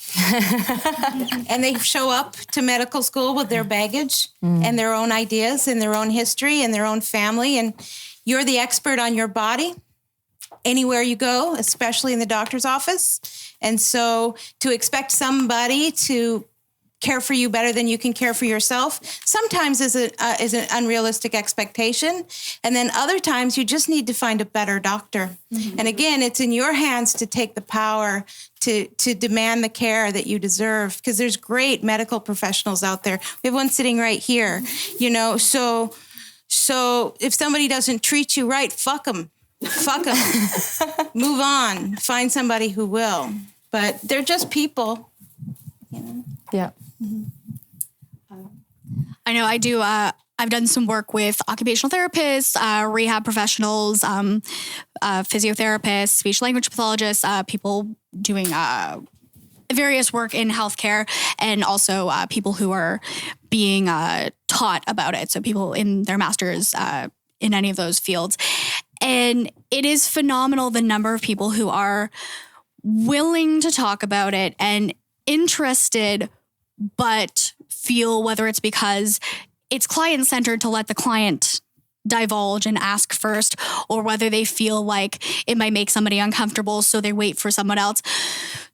And they show up to medical school with their baggage and their own ideas and their own history and their own family. And you're the expert on your body anywhere you go, especially in the doctor's office. And so to expect somebody to care for you better than you can care for yourself sometimes is an unrealistic expectation. And then other times you just need to find a better doctor. And again, it's in your hands to take the power to demand the care that you deserve, because there's great medical professionals out there. We have one sitting right here, so if somebody doesn't treat you right, fuck them. Move on, find somebody who will. But they're just people, Yeah. I know I do. I've done some work with occupational therapists, rehab professionals, physiotherapists, speech language pathologists, people doing various work in healthcare, and also people who are being taught about it. So people in their masters in any of those fields. And it is phenomenal the number of people who are willing to talk about it and interested, but feel, whether it's because it's client-centered to let the client divulge and ask first, or whether they feel like it might make somebody uncomfortable, so they wait for someone else.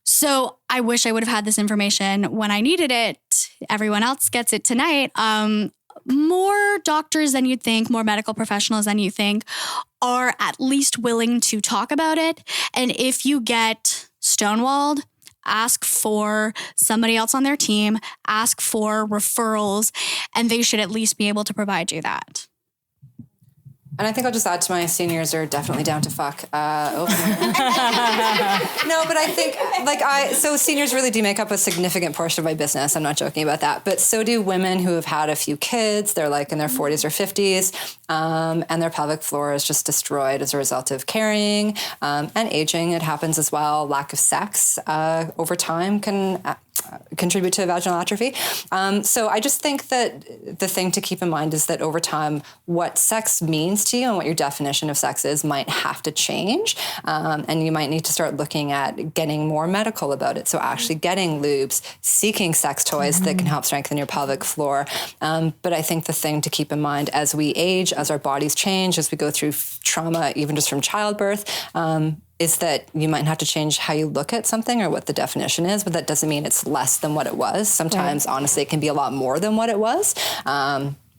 So I wish I would have had this information when I needed it. Everyone else gets it tonight. More doctors than you'd think, more medical professionals than you think are at least willing to talk about it. And if you get stonewalled, ask for somebody else on their team, ask for referrals, and they should at least be able to provide you that. And I think I'll just add to my seniors are definitely down to fuck openly. No, but I think so seniors really do make up a significant portion of my business. I'm not joking about that. But so do women who have had a few kids. They're like in their 40s or 50s, and their pelvic floor is just destroyed as a result of carrying and aging. It happens as well. Lack of sex over time can contribute to vaginal atrophy. So I just think that the thing to keep in mind is that over time, what sex means to you and what your definition of sex is might have to change. And you might need to start looking at getting more medical about it. So actually getting lubes, seeking sex toys that can help strengthen your pelvic floor. But I think the thing to keep in mind as we age, as our bodies change, as we go through trauma, even just from childbirth, is that you might have to change how you look at something or what the definition is, but that doesn't mean it's less than what it was. Sometimes, honestly, it can be a lot more than what it was.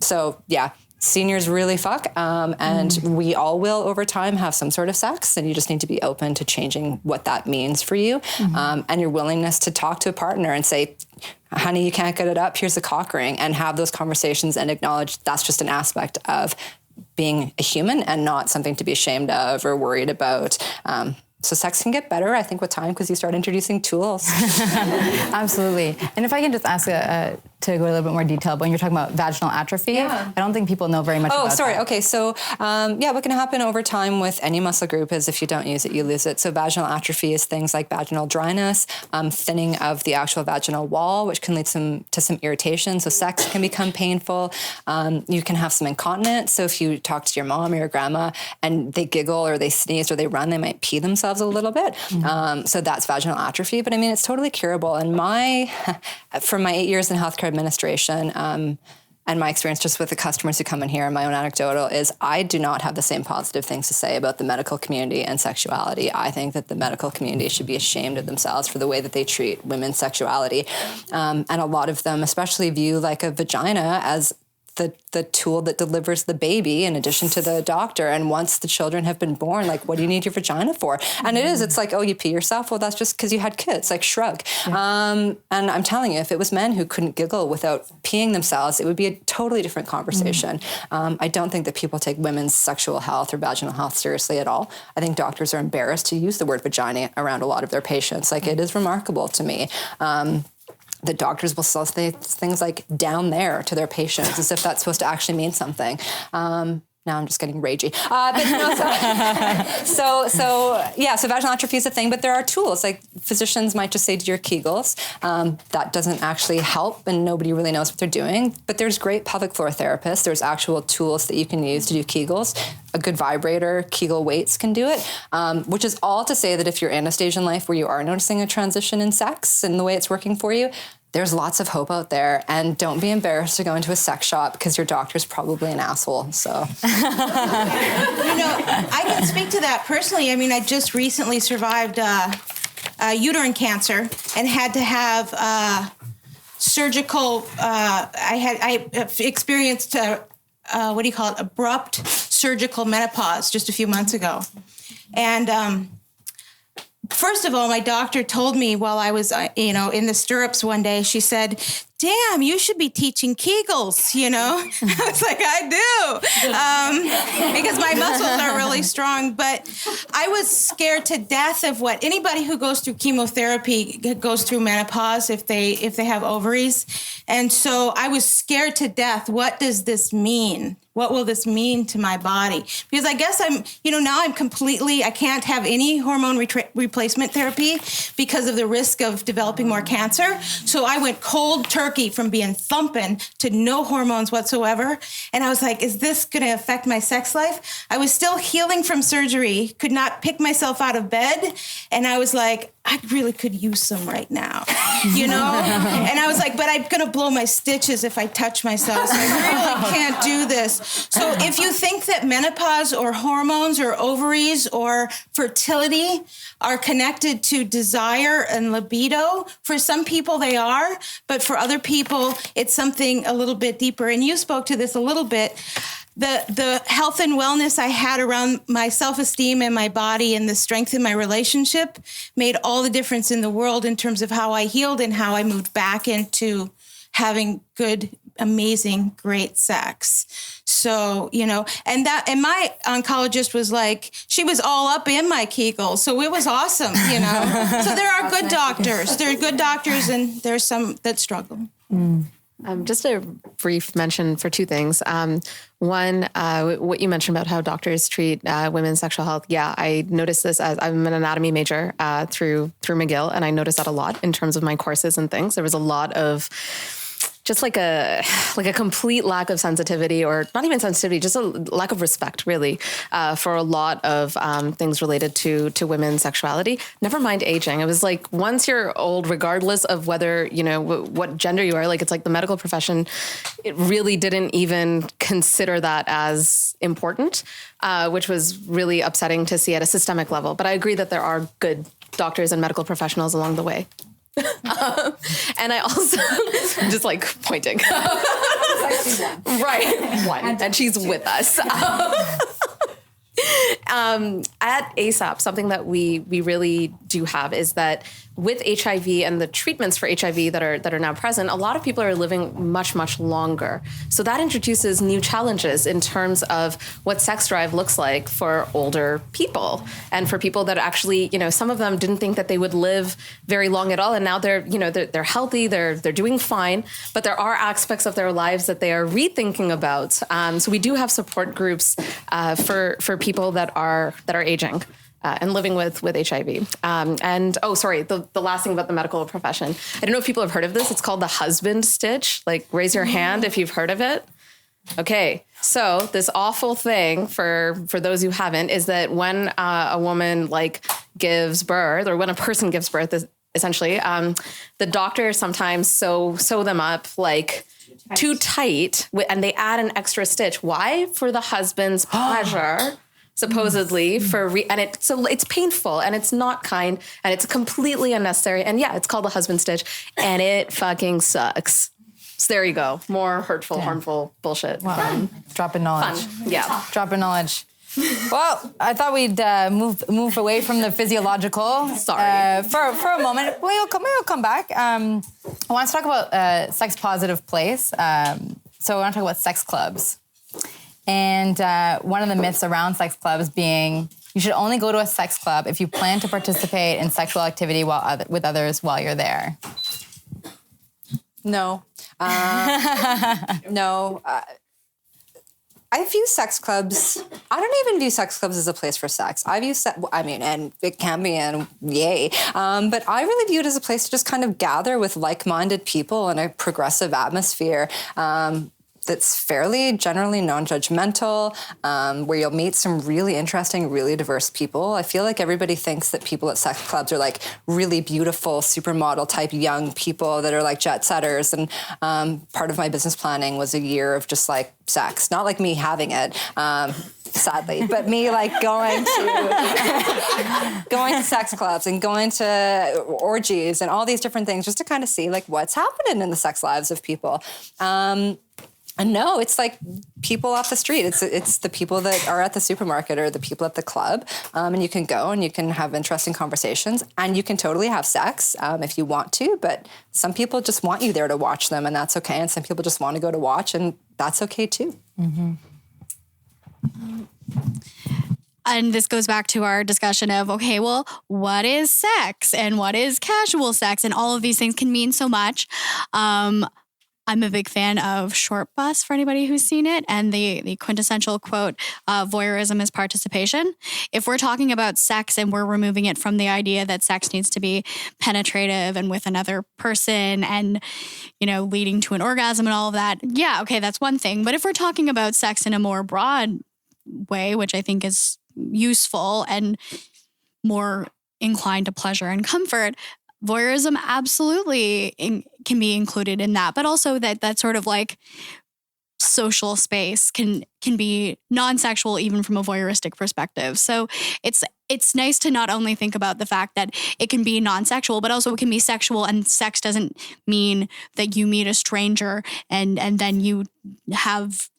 So yeah, seniors really fuck, and we all will over time have some sort of sex, and you just need to be open to changing what that means for you, and your willingness to talk to a partner and say, honey, you can't get it up, here's a cock ring, and have those conversations and acknowledge that's just an aspect of being a human and not something to be ashamed of or worried about. So sex can get better, I think, with time because you start introducing tools. Absolutely. And if I can just ask to go a little bit more detail, but when you're talking about vaginal atrophy, I don't think people know very much about that. Okay. So, what can happen over time with any muscle group is if you don't use it, you lose it. So vaginal atrophy is things like vaginal dryness, thinning of the actual vaginal wall, which can lead to some irritation. So sex can become painful. You can have some incontinence. So if you talk to your mom or your grandma and they giggle or they sneeze or they run, they might pee themselves a little bit. So that's vaginal atrophy. But I mean, it's totally curable. And from my 8 years in healthcare administration, and my experience just with the customers who come in here and my own anecdotal is I do not have the same positive things to say about the medical community and sexuality. I think that the medical community should be ashamed of themselves for the way that they treat women's sexuality. And a lot of them especially view like a vagina as the tool that delivers the baby in addition to the doctor. And once the children have been born, like, what do you need your vagina for? And it's like, oh, you pee yourself? Well, that's just because you had kids, like shrug. Yeah. And I'm telling you, if it was men who couldn't giggle without peeing themselves, it would be a totally different conversation. I don't think that people take women's sexual health or vaginal health seriously at all. I think doctors are embarrassed to use the word vagina around a lot of their patients. Like, it is remarkable to me. The doctors will still say things like down there to their patients as if that's supposed to actually mean something. Now I'm just getting ragey. So vaginal atrophy is a thing, but there are tools. Like physicians might just say to your Kegels, that doesn't actually help and nobody really knows what they're doing. But there's great pelvic floor therapists. There's actual tools that you can use to do Kegels. A good vibrator, Kegel weights can do it, which is all to say that if you're in a stage in life where you are noticing a transition in sex and the way it's working for you, there's lots of hope out there, and don't be embarrassed to go into a sex shop because your doctor's probably an asshole. So, I can speak to that personally. I mean, I just recently survived uterine cancer and had to have surgical. I experienced abrupt surgical menopause just a few months ago, and. First of all, my doctor told me while I was, in the stirrups one day, she said, damn, you should be teaching Kegels, I was like, I do, because my muscles are really strong. But I was scared to death of what anybody who goes through chemotherapy goes through menopause if they have ovaries. And so I was scared to death. What does this mean? What will this mean to my body? Because I guess now I can't have any hormone replacement therapy because of the risk of developing more cancer. So I went cold turkey from being thumping to no hormones whatsoever. And I was like, is this going to affect my sex life? I was still healing from surgery, could not pick myself out of bed. And I was like, I really could use some right now, And I was like, but I'm going to blow my stitches if I touch myself. So I really can't do this. So if you think that menopause or hormones or ovaries or fertility are connected to desire and libido, for some people they are, but for other people, it's something a little bit deeper. And you spoke to this a little bit. The health and wellness I had around my self-esteem and my body and the strength in my relationship made all the difference in the world in terms of how I healed and how I moved back into having good, amazing, great sex. So, and my oncologist was like, she was all up in my Kegel. So it was awesome, So there are good doctors. There are good doctors and there's some that struggle. Just a brief mention for two things. One, what you mentioned about how doctors treat women's sexual health. Yeah, I noticed this as I'm an anatomy major through McGill, and I noticed that a lot in terms of my courses and things. There was a lot of just like a complete lack of sensitivity, or not even sensitivity, just a lack of respect, really, for a lot of things related to women's sexuality. Never mind aging. It was like once you're old, regardless of whether what gender you are, like it's like the medical profession, it really didn't even consider that as important, which was really upsetting to see at a systemic level. But I agree that there are good doctors and medical professionals along the way. And I also just like pointing. Right. One. And she's with us. At ASAP, something that we really do have is that with HIV and the treatments for HIV that are now present, a lot of people are living much, much longer. So that introduces new challenges in terms of what sex drive looks like for older people and for people that actually, some of them didn't think that they would live very long at all. And now they're healthy, they're doing fine, but there are aspects of their lives that they are rethinking about. So we do have support groups for people that are aging. And living with HIV. The last thing about the medical profession. I don't know if people have heard of this. It's called the husband stitch. Like, raise your hand if you've heard of it. Okay, so this awful thing for those who haven't is that when a woman gives birth, or when a person gives birth, essentially, the doctors sometimes sew them up too tight, and they add an extra stitch. Why? For the husband's pleasure. Supposedly and it's painful and it's not kind and it's completely unnecessary. And yeah, it's called a husband stitch and it fucking sucks. So there you go. More hurtful, harmful bullshit. Wow. Dropping knowledge. Fun. Yeah. Dropping knowledge. Well, I thought we'd move away from the physiological. Sorry. For a moment. We'll come back. I want to talk about sex positive place. So I want to talk about sex clubs. And one of the myths around sex clubs being you should only go to a sex club if you plan to participate in sexual activity with others while you're there. No. No. I view sex clubs, I don't even view sex clubs as a place for sex. I view, and it can be, and yay. But I really view it as a place to just kind of gather with like-minded people in a progressive atmosphere. That's fairly generally non-judgmental, where you'll meet some really interesting, really diverse people. I feel like everybody thinks that people at sex clubs are like really beautiful, supermodel type young people that are like jet setters. And part of my business planning was a year of just like sex, not like me having it. Sadly, but me like going to sex clubs and going to orgies and all these different things just to kind of see like what's happening in the sex lives of people. And no, it's like people off the street. It's the people that are at the supermarket or the people at the club. And you can go and you can have interesting conversations and you can totally have sex if you want to. But some people just want you there to watch them and that's okay. And some people just want to go to watch and that's okay too. Mm-hmm. And this goes back to our discussion of, okay, well, what is sex and what is casual sex? And all of these things can mean so much. I'm a big fan of Short Bus for anybody who's seen it. And the quintessential quote, voyeurism is participation. If we're talking about sex and we're removing it from the idea that sex needs to be penetrative and with another person and, leading to an orgasm and all of that, yeah, okay, that's one thing. But if we're talking about sex in a more broad way, which I think is useful and more inclined to pleasure and comfort, voyeurism absolutely can be included in that, but also that sort of like social space can be non-sexual even from a voyeuristic perspective. So it's nice to not only think about the fact that it can be non-sexual, but also it can be sexual, and sex doesn't mean that you meet a stranger and then you have,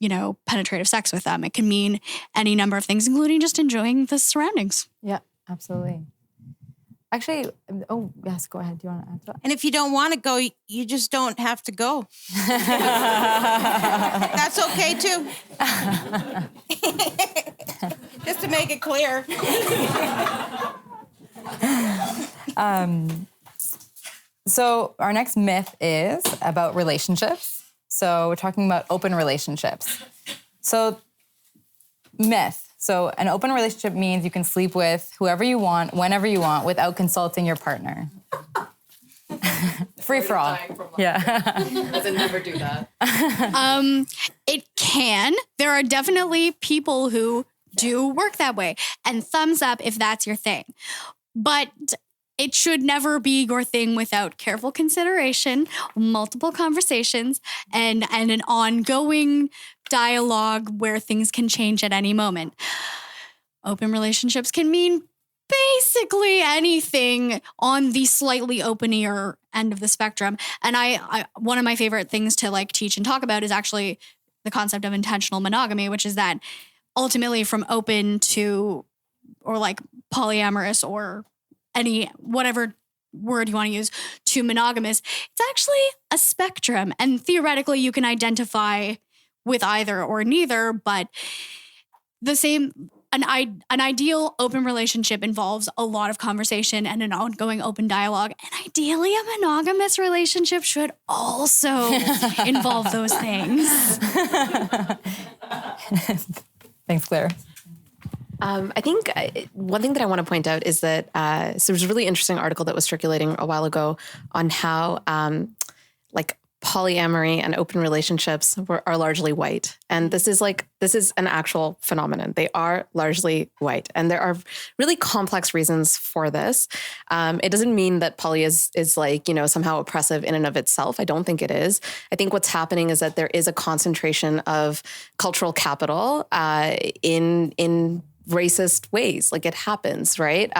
penetrative sex with them. It can mean any number of things, including just enjoying the surroundings. Yeah, absolutely. Actually, oh, yes, go ahead. Do you want to add to that? And if you don't want to go, you just don't have to go. That's okay, too. Just to make it clear. So our next myth is about relationships. So we're talking about open relationships. So myth. So an open relationship means you can sleep with whoever you want, whenever you want, without consulting your partner. Free for all. Yeah. Doesn't never do that. It can. There are definitely people who do work that way. And thumbs up if that's your thing. But it should never be your thing without careful consideration, multiple conversations, and an ongoing dialogue where things can change at any moment. Open relationships can mean basically anything on the slightly openier end of the spectrum. And I one of my favorite things to like teach and talk about is actually the concept of intentional monogamy, which is that ultimately from open to, or like polyamorous or any, whatever word you want to use, to monogamous, it's actually a spectrum. And theoretically you can identify with either or neither, but an ideal open relationship involves a lot of conversation and an ongoing open dialogue. And ideally, a monogamous relationship should also involve those things. Thanks, Claire. I think one thing that I want to point out is that so there's a really interesting article that was circulating a while ago on how polyamory and open relationships are largely white. And this is an actual phenomenon. They are largely white. And there are really complex reasons for this. It doesn't mean that poly is like, somehow oppressive in and of itself. I don't think it is. I think what's happening is that there is a concentration of cultural capital in racist ways. Like, it happens, right?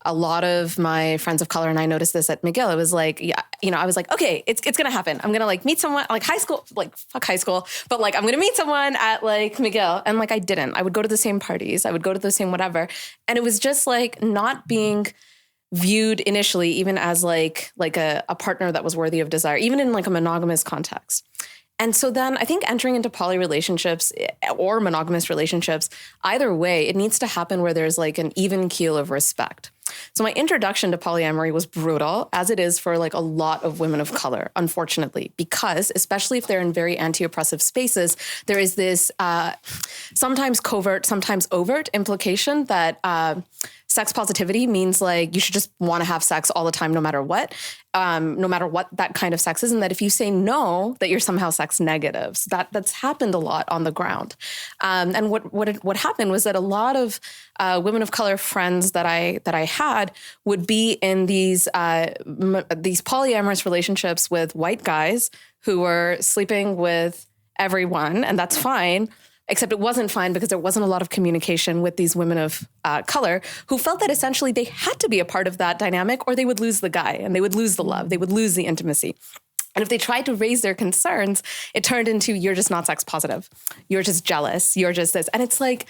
A lot of my friends of color, and I noticed this at McGill, it was like, I was like, okay, it's going to happen. I'm going to like meet someone, like high school, like fuck high school, but like I'm going to meet someone at like McGill. And like I didn't. I would go to the same parties. I would go to the same whatever. And it was just like not being viewed initially even as like a partner that was worthy of desire, even in like a monogamous context. And so then I think entering into poly relationships or monogamous relationships, either way, it needs to happen where there's like an even keel of respect. So my introduction to polyamory was brutal, as it is for like a lot of women of color, unfortunately, because especially if they're in very anti-oppressive spaces, there is this sometimes covert, sometimes overt implication that sex positivity means like you should just want to have sex all the time, no matter what that kind of sex is. And that if you say no, that you're somehow sex negative. So that's happened a lot on the ground. And what happened was that a lot of women of color friends that I had would be in these polyamorous relationships with white guys who were sleeping with everyone, and that's fine. Except it wasn't fine because there wasn't a lot of communication with these women of color who felt that essentially they had to be a part of that dynamic or they would lose the guy and they would lose the love, they would lose the intimacy. And if they tried to raise their concerns, it turned into, you're just not sex positive. You're just jealous. You're just this. And it's like,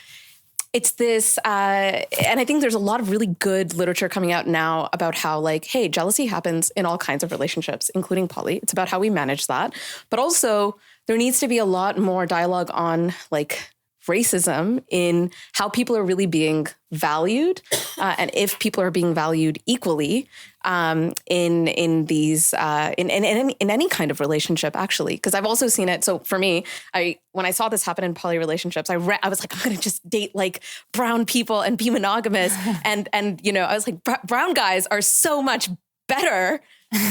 it's this, and I think there's a lot of really good literature coming out now about how like, hey, jealousy happens in all kinds of relationships, including poly. It's about how we manage that. But also there needs to be a lot more dialogue on like racism in how people are really being valued, and if people are being valued equally in any kind of relationship, actually. Because I've also seen it. So for me, when I saw this happen in poly relationships, I was like, I'm going to just date like brown people and be monogamous, and I was like, brown guys are so much better.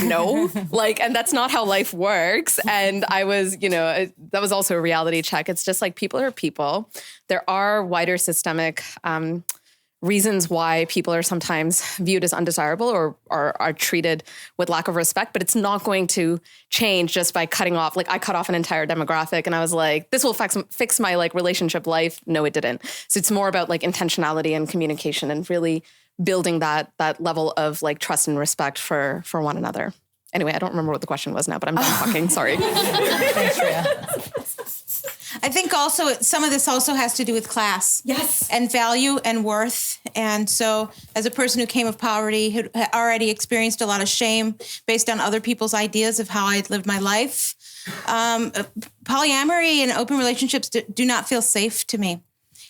No, and that's not how life works. And I was, that was also a reality check. It's just like people are people. There are wider systemic reasons why people are sometimes viewed as undesirable or are treated with lack of respect, but it's not going to change just by cutting off. Like I cut off an entire demographic and I was like, this will fix my like relationship life. No, it didn't. So it's more about like intentionality and communication and really building that level of like trust and respect for one another. Anyway, I don't remember what the question was now, but I'm done talking. Sorry. Thanks, Shreya. I think also some of this also has to do with class. Yes. And value and worth. And so as a person who came of poverty, who had already experienced a lot of shame based on other people's ideas of how I'd lived my life, polyamory and open relationships do not feel safe to me.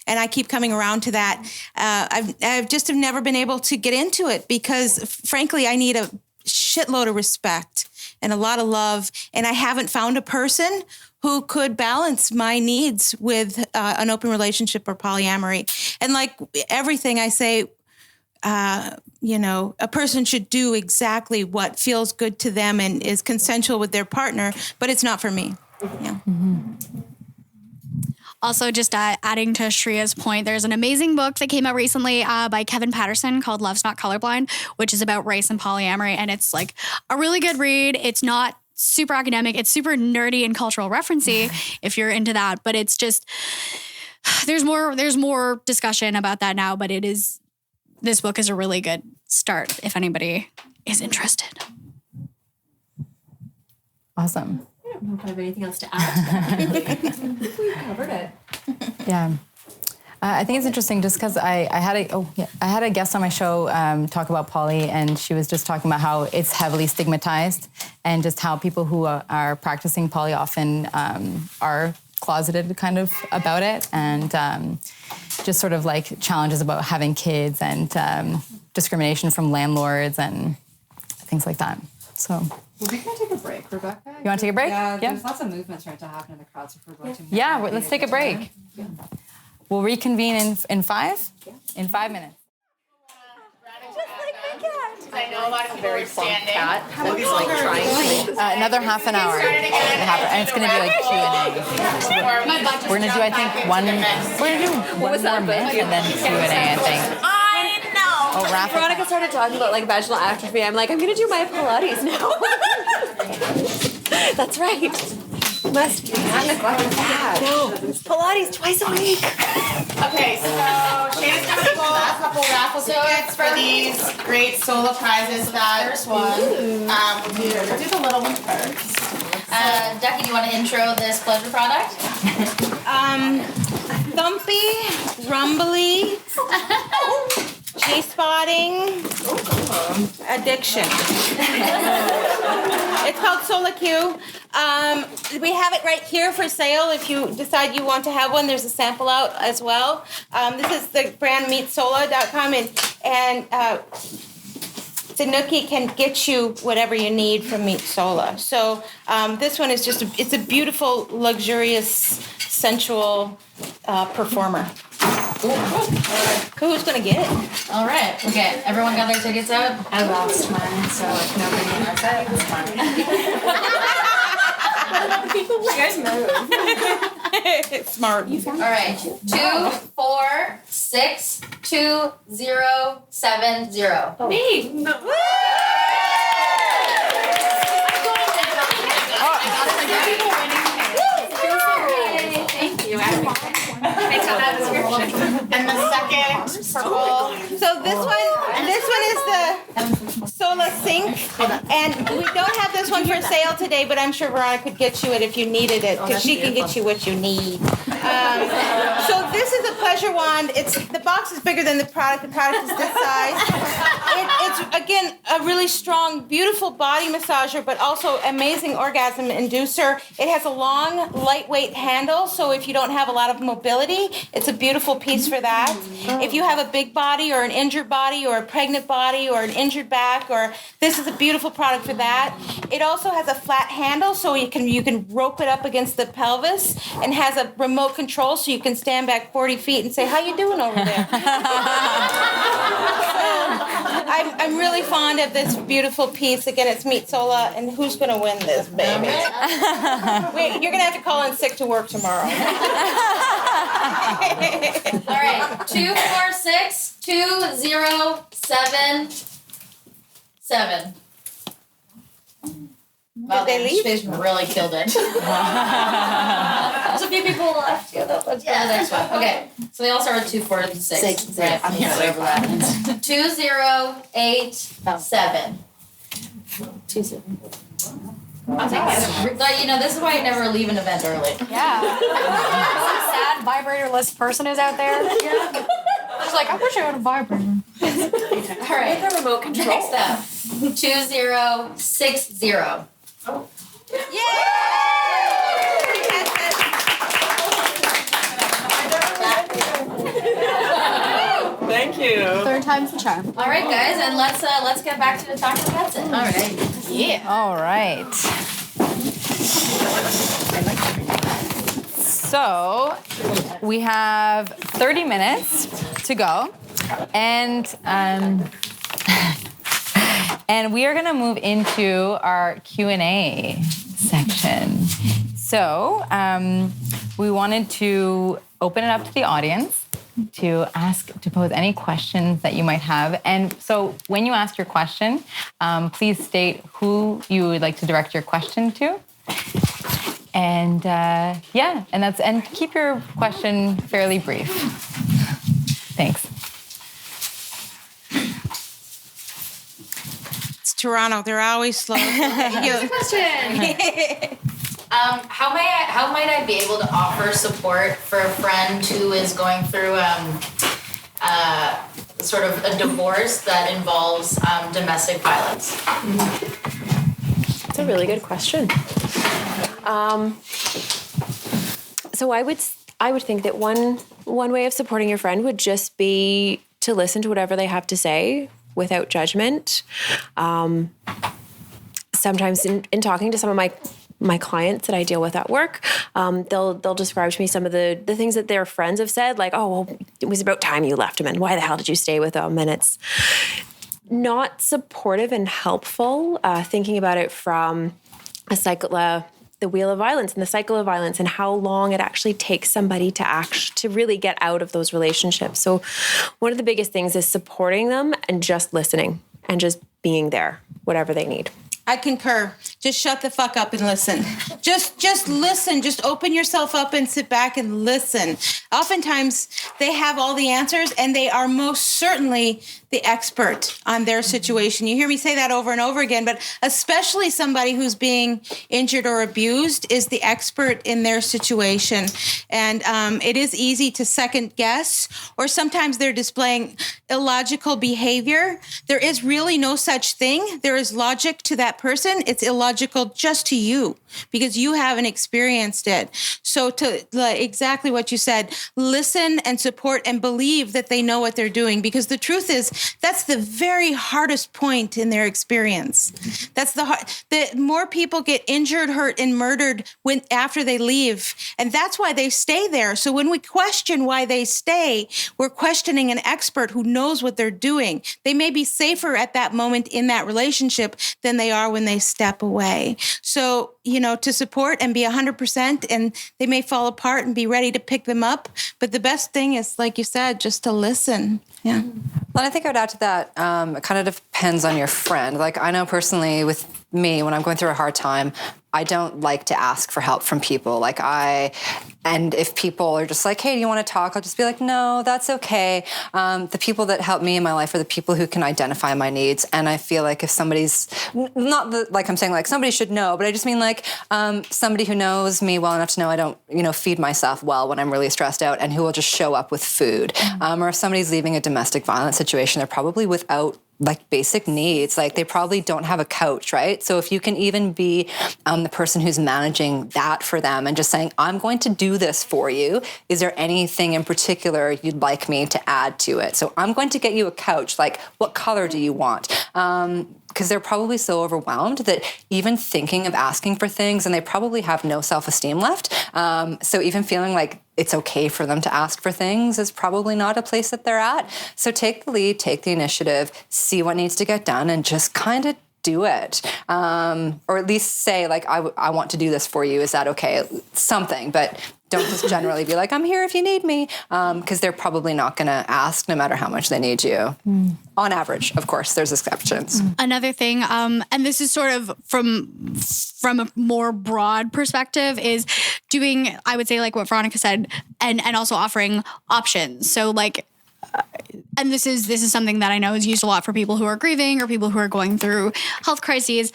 And I keep coming around to that. I've just have never been able to get into it because, frankly, I need a shitload of respect and a lot of love. And I haven't found a person who could balance my needs with an open relationship or polyamory. And like everything I say, a person should do exactly what feels good to them and is consensual with their partner, but it's not for me. Yeah. Mm-hmm. Also, just adding to Shreya's point, there's an amazing book that came out recently by Kevin Patterson called Love's Not Colorblind, which is about race and polyamory. And it's like a really good read. It's not super academic. It's super nerdy and cultural referencey if you're into that. But it's just, there's more discussion about that now. But this book is a really good start if anybody is interested. Awesome. I don't know if I have anything else to add to that. I think we covered it. Yeah. I think it's interesting just because I had a guest on my show talk about poly, and she was just talking about how it's heavily stigmatized and just how people who are practicing poly often are closeted kind of about it, and just sort of like challenges about having kids and discrimination from landlords and things like that. So. Well, we can take a break, Rebecca. You want to take a break? Yeah, there's lots of movements right to happen in the crowd, so if we're going to... Yeah, let's take a break. Yeah. We'll reconvene in 5? Yeah. In 5 minutes. Just like we can. I know a lot of people are standing. He's like trying to make this. Another half an hour. And it's going to be like Q&A. We're going to do, I think, one more myth and then Q&A, I think. Oh, raffle. Veronica started talking about like vaginal atrophy. I'm like, I'm gonna do my Pilates now. That's right. Must be. No, Pilates twice a week. Okay, so Shannon's gonna pull a couple raffle tickets for these great solo prizes that First one. we'll do the little one first. Ducky, do you want to intro this pleasure product? Thumpy, rumbly, G-spotting, addiction. It's called SolaQ. We have it right here for sale if you decide you want to have one. There's a sample out as well. This is the brand meetsola.com and Tanuki can get you whatever you need from Meet Sola. So this one is it's a beautiful, luxurious, sensual performer. Who's gonna get it? All right. Okay. Everyone got their tickets out? I lost mine, so if nobody has it, it's fine. Smart. All right. 2462070. Me! Thank you. And the second purple. So this one is the Sola Sync, and we don't have this one for sale today, but I'm sure Veronica could get you it if you needed it, because she can get you what you need. So this is a pleasure wand. The box is bigger than the product. The product is this size. It's again a really strong, beautiful body massager, but also amazing orgasm inducer. It has a long, lightweight handle, so if you don't have a lot of mobility, it's a beautiful piece for that. If you have a big body or an injured body or a pregnant body or an injured back, this is a beautiful product for that. It also has a flat handle, so you can rope it up against the pelvis, and has a remote control, so you can stand back 40 feet and say, "How you doing over there?" I'm really fond of this beautiful piece. Again, it's Meet Sola, and who's gonna win this, baby? Wait, you're gonna have to call in sick to work tomorrow. All right. 2462077. Wow, they leave? They really killed it. There's a few people left. Yeah, let's go to the next one. Okay, so they all start with 246. Right, I'm gonna over that. 2087. 27. But this is why I never leave an event early. Yeah. Some sad vibrator-less person is out there. Yeah. I was like, I wish I had a vibrator. All right. With a remote control. Next up, 2060. Oh. Thank you. Third time's the charm. All right, guys, and let's get back to the talking medicine. All right. Yeah. All right. So we have 30 minutes to go, and we are going to move into our Q&A section. So we wanted to open it up to the audience to pose any questions that you might have. And so when you ask your question, please state who you would like to direct your question to. And and keep your question fairly brief. Thanks. It's Toronto. They're always slow. Question. How might I be able to offer support for a friend who is going through sort of a divorce that involves domestic violence? That's a really good question. So I would think that one way of supporting your friend would just be to listen to whatever they have to say without judgment. Sometimes in talking to some of my clients that I deal with at work, they'll describe to me some of the things that their friends have said, like, "Oh, well, it was about time you left him, and why the hell did you stay with him?" And not supportive and helpful, thinking about it from the wheel of violence and the cycle of violence and how long it actually takes somebody to really get out of those relationships. So one of the biggest things is supporting them and just listening and just being there, whatever they need. I concur. Just shut the fuck up and listen. Just listen. Just open yourself up and sit back and listen. Oftentimes, they have all the answers, and they are most certainly the expert on their situation. You hear me say that over and over again, but especially somebody who's being injured or abused is the expert in their situation. And it is easy to second guess, or sometimes they're displaying illogical behavior. There is really no such thing. There is logic to that person. It's illogical just to you because you haven't experienced it. So to exactly what you said, listen and support and believe that they know what they're doing, because the truth is that's the very hardest point in their experience. That's the more people get injured, hurt, and murdered after they leave. And that's why they stay there. So when we question why they stay, we're questioning an expert who knows what they're doing. They may be safer at that moment in that relationship than they are when they step away. So, to support and be 100%, and they may fall apart and be ready to pick them up. But the best thing is, like you said, just to listen. Yeah. Well, I think I would add to that, it kind of depends on your friend. Like, I know personally with me, when I'm going through a hard time, I don't like to ask for help from people. And if people are just like, hey, do you want to talk? I'll just be like, no, that's okay. The people that help me in my life are the people who can identify my needs. And I feel like if somebody's, like I'm saying, like somebody should know, but I just mean like somebody who knows me well enough to know I don't, feed myself well when I'm really stressed out, and who will just show up with food. Or if somebody's leaving a domestic violence situation, they're probably without basic needs. Like they probably don't have a couch, right? So if you can even be the person who's managing that for them and just saying, I'm going to do this for you. Is there anything in particular you'd like me to add to it? So I'm going to get you a couch. Like, what color do you want? Because they're probably so overwhelmed that even thinking of asking for things, and they probably have no self-esteem left. So even feeling like it's okay for them to ask for things is probably not a place that they're at. So take the lead, take the initiative, see what needs to get done, and just kind of do it. Or at least say, like, I want to do this for you. Is that okay? Something, but don't just generally be like, I'm here if you need me, because they're probably not going to ask no matter how much they need you. On average, of course, there's exceptions. Another thing, and this is sort of from a more broad perspective, is doing, I would say, like what Veronica said, and also offering options. So like, and this is something that I know is used a lot for people who are grieving or people who are going through health crises,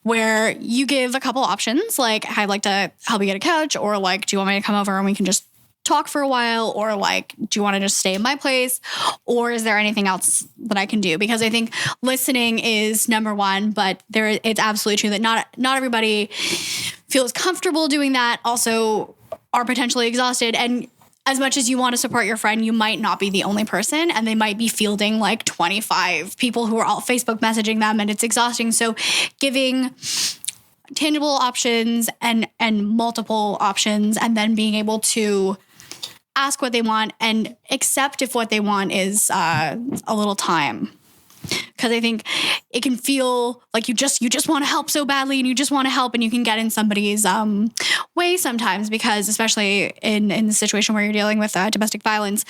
where you give a couple options, like, I'd like to help you get a couch, or like, do you want me to come over and we can just talk for a while, or like, do you want to just stay in my place, or is there anything else that I can do? Because I think listening is number one, but it's absolutely true that not everybody feels comfortable doing that, also are potentially exhausted. And as much as you want to support your friend, you might not be the only person, and they might be fielding like 25 people who are all Facebook messaging them, and it's exhausting. So giving tangible options and multiple options, and then being able to ask what they want and accept if what they want is a little time. Because I think it can feel like you just want to help so badly, and you just want to help, and you can get in somebody's way sometimes, because especially in the situation where you're dealing with domestic violence,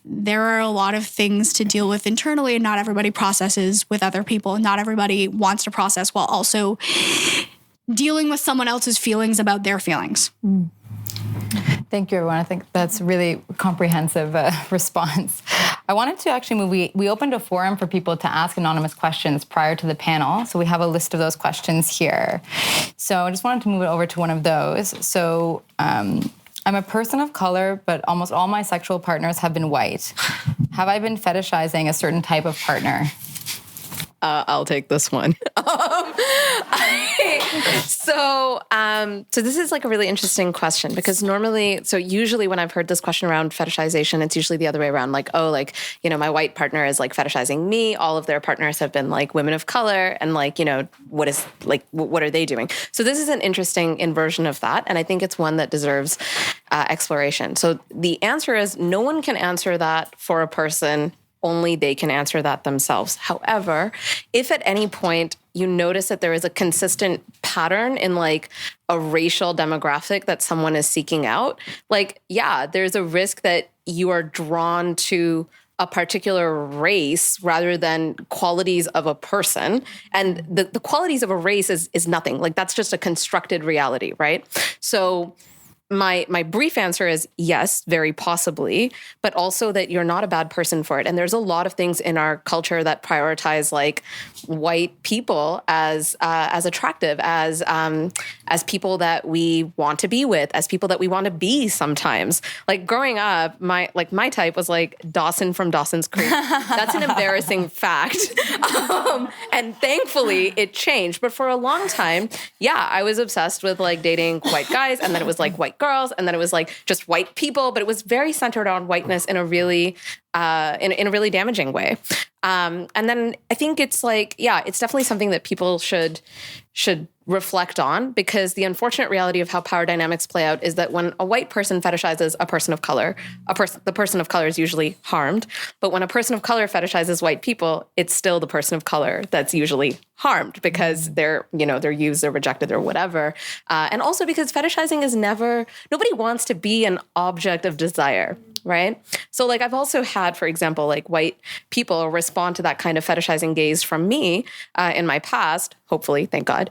there are a lot of things to deal with internally, and not everybody processes with other people, and not everybody wants to process while also dealing with someone else's feelings about their feelings. Thank you, everyone. I think that's a really comprehensive response. I wanted to actually we opened a forum for people to ask anonymous questions prior to the panel. So we have a list of those questions here. So I just wanted to move it over to one of those. So I'm a person of color, but almost all my sexual partners have been white. Have I been fetishizing a certain type of partner? I'll take this one. So this is like a really interesting question, because usually when I've heard this question around fetishization, it's usually the other way around. Like, my white partner is like fetishizing me. All of their partners have been like women of color, and like, what are they doing? So this is an interesting inversion of that. And I think it's one that deserves exploration. So the answer is no one can answer that for a person only they can answer that themselves. However, if at any point you notice that there is a consistent pattern in like a racial demographic that someone is seeking out, like, yeah, there's a risk that you are drawn to a particular race rather than qualities of a person. And the qualities of a race is nothing. Like, that's just a constructed reality, right? So my brief answer is yes, very possibly, but also that you're not a bad person for it. And there's a lot of things in our culture that prioritize like white people as attractive, as people that we want to be with, as people that we want to be sometimes. Like growing up, my type was like Dawson from Dawson's Creek. That's an embarrassing fact. And thankfully it changed. But for a long time, yeah, I was obsessed with like dating white guys, and then it was like white girls, and then it was like just white people, but it was very centered on whiteness in a really in a really damaging way. And then I think it's like, yeah, it's definitely something that people should reflect on, because the unfortunate reality of how power dynamics play out is that when a white person fetishizes a person of color, the person of color is usually harmed. But when a person of color fetishizes white people, it's still the person of color that's usually harmed, because they're used, they're rejected, or whatever. And also because fetishizing is nobody wants to be an object of desire. Right? So like I've also had, for example, like white people respond to that kind of fetishizing gaze from me in my past, hopefully, thank God,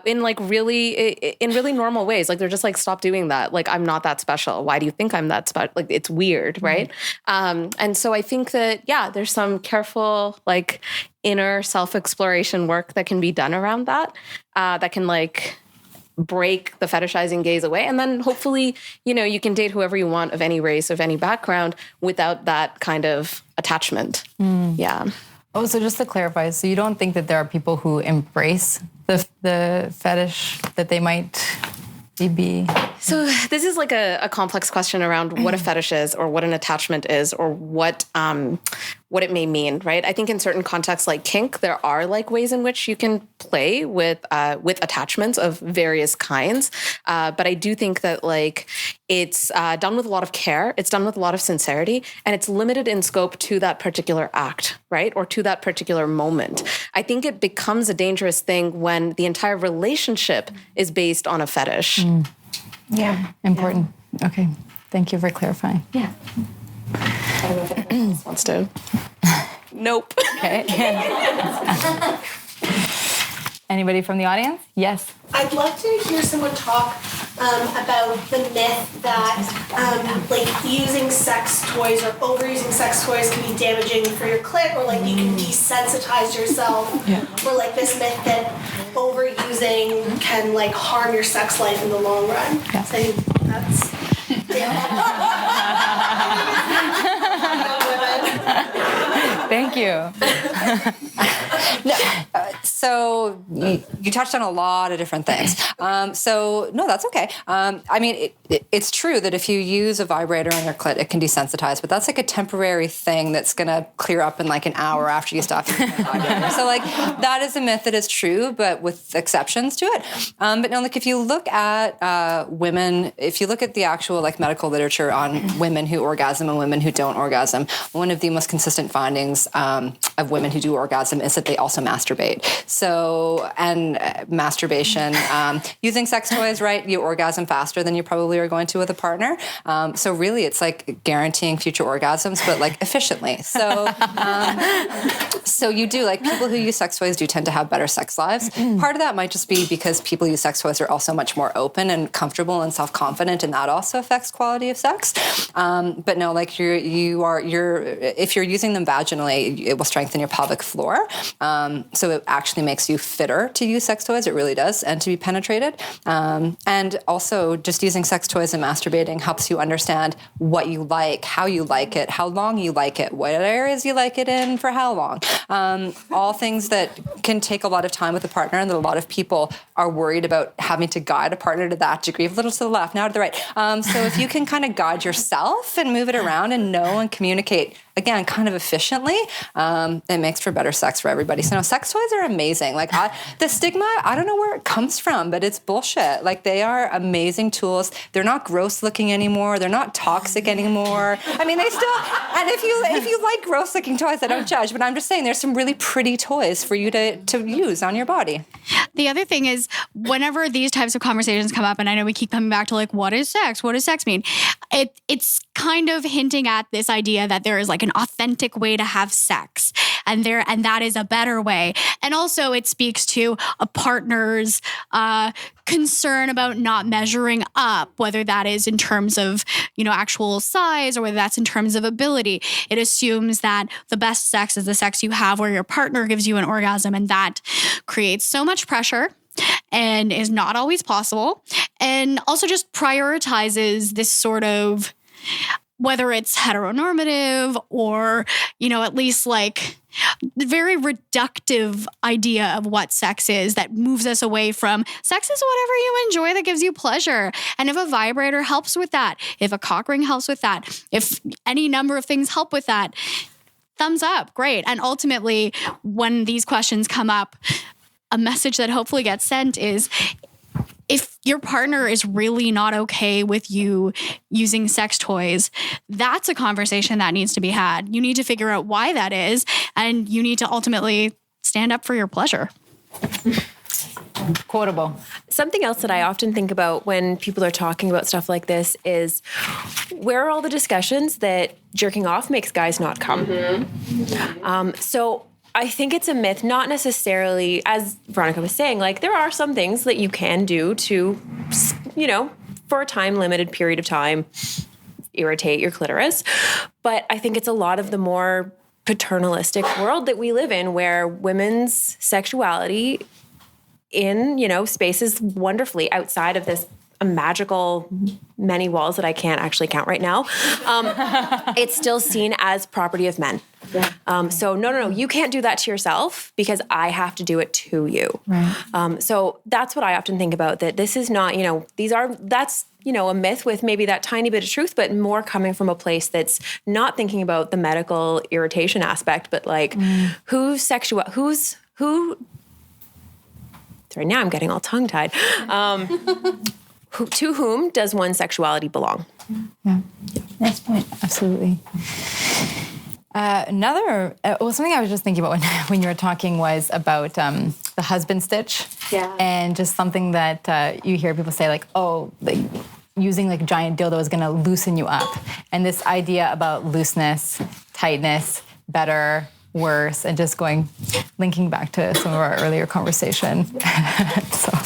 in really normal ways. Like they're just like, stop doing that. Like, I'm not that special. Why do you think I'm that special? Like, it's weird, right? And so I think that, yeah, there's some careful like inner self-exploration work that can be done around that, that can like break the fetishizing gaze away. And then hopefully, you can date whoever you want, of any race, of any background, without that kind of attachment. Yeah. Oh, so just to clarify, so you don't think that there are people who embrace the fetish that they might be? So this is like a complex question around what a fetish is, or what an attachment is, or what it may mean, right? I think in certain contexts like kink, there are like ways in which you can play with attachments of various kinds. But I do think that like it's done with a lot of care, it's done with a lot of sincerity, and it's limited in scope to that particular act, right? Or to that particular moment. I think it becomes a dangerous thing when the entire relationship is based on a fetish. Yeah. Important. Yeah. Okay. Thank you for clarifying. Yeah. I don't know if anyone else wants to. Nope. Okay. Anybody from the audience? Yes. I'd love to hear someone talk about the myth that like using sex toys or overusing sex toys can be damaging for your clit, or like you can desensitize yourself, or like this myth that overusing can like harm your sex life in the long run. Yeah. So I think that's Thank you. So you touched on a lot of different things. So no, that's okay. I mean, it's true that if you use a vibrator on your clit, it can desensitize, but that's like a temporary thing that's going to clear up in like an hour after you stop using the vibrator. So like that is a myth that is true, but with exceptions to it. But no, like if you look at women, if you look at the actual like medical literature on women who orgasm and women who don't orgasm, one of the most consistent findings of women who do orgasm is that they also masturbate. So, and masturbation, using sex toys, right? You orgasm faster than you probably are going to with a partner. So really it's like guaranteeing future orgasms, but like efficiently. So, so you do, like people who use sex toys do tend to have better sex lives. Part of that might just be because people who use sex toys are also much more open and comfortable and self-confident, and that also affects quality of sex. But no, like if you're using them vaginally, it will strengthen your pelvic floor. So it actually makes you fitter to use sex toys. It really does, and to be penetrated. And also just using sex toys and masturbating helps you understand what you like, how you like it, how long you like it, what areas you like it in, for how long. All things that can take a lot of time with a partner, and that a lot of people are worried about having to guide a partner to that degree, a little to the left, now to the right. So if you can kind of guide yourself and move it around and know and communicate again, kind of efficiently, it makes for better sex for everybody. So no, sex toys are amazing. Like the stigma, I don't know where it comes from, but it's bullshit. Like they are amazing tools. They're not gross looking anymore. They're not toxic anymore. I mean, they still, and if you like gross looking toys, I don't judge, but I'm just saying there's some really pretty toys for you to use on your body. The other thing is, whenever these types of conversations come up, and I know we keep coming back to like, what is sex? What does sex mean? It's kind of hinting at this idea that there is like an authentic way to have sex, and that is a better way. And also, it speaks to a partner's concern about not measuring up, whether that is in terms of, actual size or whether that's in terms of ability. It assumes that the best sex is the sex you have where your partner gives you an orgasm, and that creates so much pressure and is not always possible, and also just prioritizes this sort of, whether it's heteronormative or, at least like very reductive idea of what sex is that moves us away from sex is whatever you enjoy that gives you pleasure. And if a vibrator helps with that, if a cock ring helps with that, if any number of things help with that, thumbs up, great. And ultimately, when these questions come up, a message that hopefully gets sent is, if your partner is really not okay with you using sex toys, that's a conversation that needs to be had. You need to figure out why that is, and you need to ultimately stand up for your pleasure. Quotable. Something else that I often think about when people are talking about stuff like this is, where are all the discussions that jerking off makes guys not come? So I think it's a myth, not necessarily, as Veronica was saying, like there are some things that you can do to, for a time-limited period of time, irritate your clitoris. But I think it's a lot of the more paternalistic world that we live in, where women's sexuality in, spaces wonderfully outside of this magical many walls that I can't actually count right now, it's still seen as property of men. So no, you can't do that to yourself because I have to do it to you. Right. So that's what I often think about, that this is not, that's a myth with maybe that tiny bit of truth, but more coming from a place that's not thinking about the medical irritation aspect, but like who, sorry, now I'm getting all tongue-tied. To whom does one's sexuality belong? Yeah. Nice point. Absolutely. Something I was just thinking about when you were talking was about the husband stitch. Yeah. And just something that you hear people say, like, oh, like using like a giant dildo is going to loosen you up. And this idea about looseness, tightness, better, worse, and just linking back to some of our earlier conversation. So.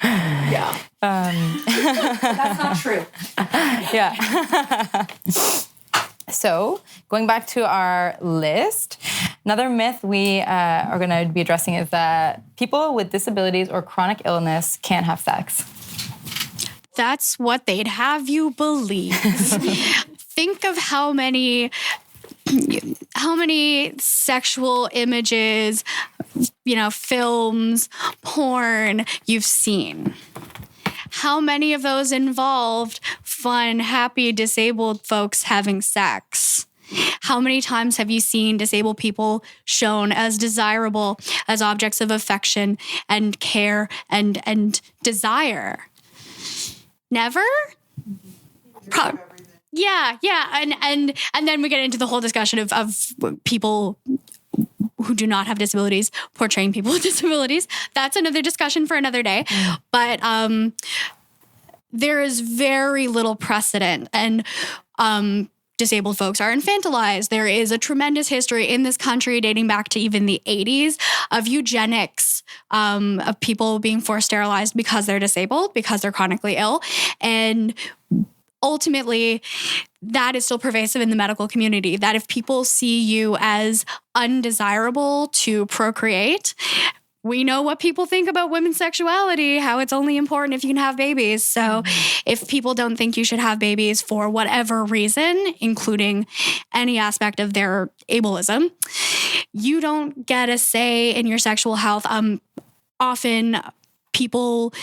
Yeah. That's not true. Yeah. So, going back to our list, another myth we are going to be addressing is that people with disabilities or chronic illness can't have sex. That's what they'd have you believe. Think of how many sexual images, films, porn you've seen. How many of those involved fun, happy, disabled folks having sex? How many times have you seen disabled people shown as desirable, as objects of affection and care and desire? Never? Yeah. And then we get into the whole discussion of people who do not have disabilities portraying people with disabilities. That's another discussion for another day. But there is very little precedent, and disabled folks are infantilized. There is a tremendous history in this country dating back to even the 80s of eugenics, of people being forced sterilized because they're disabled, because they're chronically ill. And ultimately, that is still pervasive in the medical community, that if people see you as undesirable to procreate, we know what people think about women's sexuality, how it's only important if you can have babies. So if people don't think you should have babies for whatever reason, including any aspect of their ableism, you don't get a say in your sexual health. Often people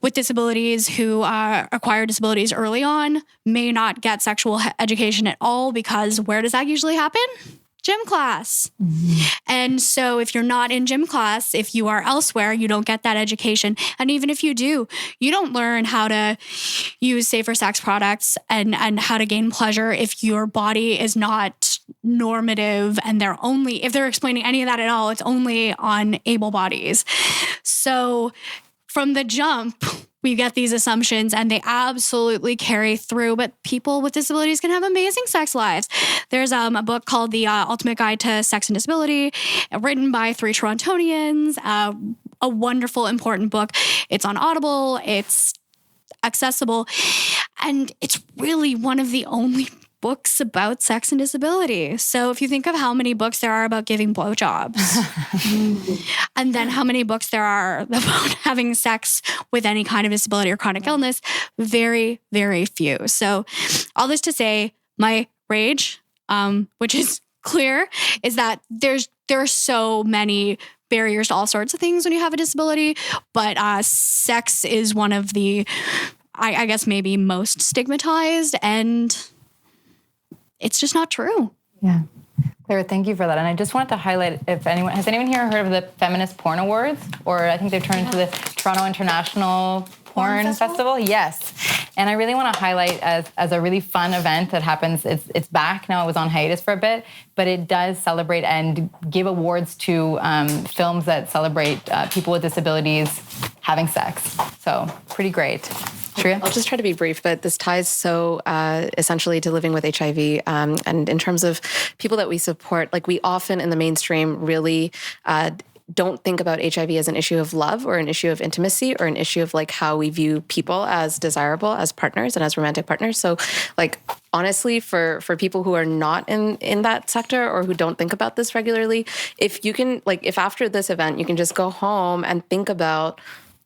with disabilities who acquire disabilities early on may not get sexual education at all, because where does that usually happen? Gym class. And so if you're not in gym class, if you are elsewhere, you don't get that education. And even if you do, you don't learn how to use safer sex products and how to gain pleasure if your body is not normative, and if they're explaining any of that at all, it's only on able bodies. So from the jump, we get these assumptions and they absolutely carry through, but people with disabilities can have amazing sex lives. There's a book called The Ultimate Guide to Sex and Disability, written by 3 Torontonians, a wonderful, important book. It's on Audible, it's accessible, and it's really one of the only books about sex and disability. So if you think of how many books there are about giving blowjobs, and then how many books there are about having sex with any kind of disability or chronic illness, very, very few. So all this to say, my rage, which is clear, is that there are so many barriers to all sorts of things when you have a disability, but sex is one of the, I guess, maybe most stigmatized, and it's just not true. Yeah. Claire, thank you for that. And I just wanted to highlight, has anyone here heard of the Feminist Porn Awards? Or I think they've turned into the Toronto International Porn Festival? Yes. And I really want to highlight as a really fun event that happens. It's back now. It was on hiatus for a bit, but it does celebrate and give awards to films that celebrate people with disabilities having sex. So pretty great. Shreya? I'll just try to be brief, but this ties so essentially to living with HIV. And in terms of people that we support, like we often in the mainstream really don't think about HIV as an issue of love or an issue of intimacy or an issue of like how we view people as desirable as partners and as romantic partners. So like honestly, for people who are not in that sector or who don't think about this regularly, if you can, like if after this event, you can just go home and think about,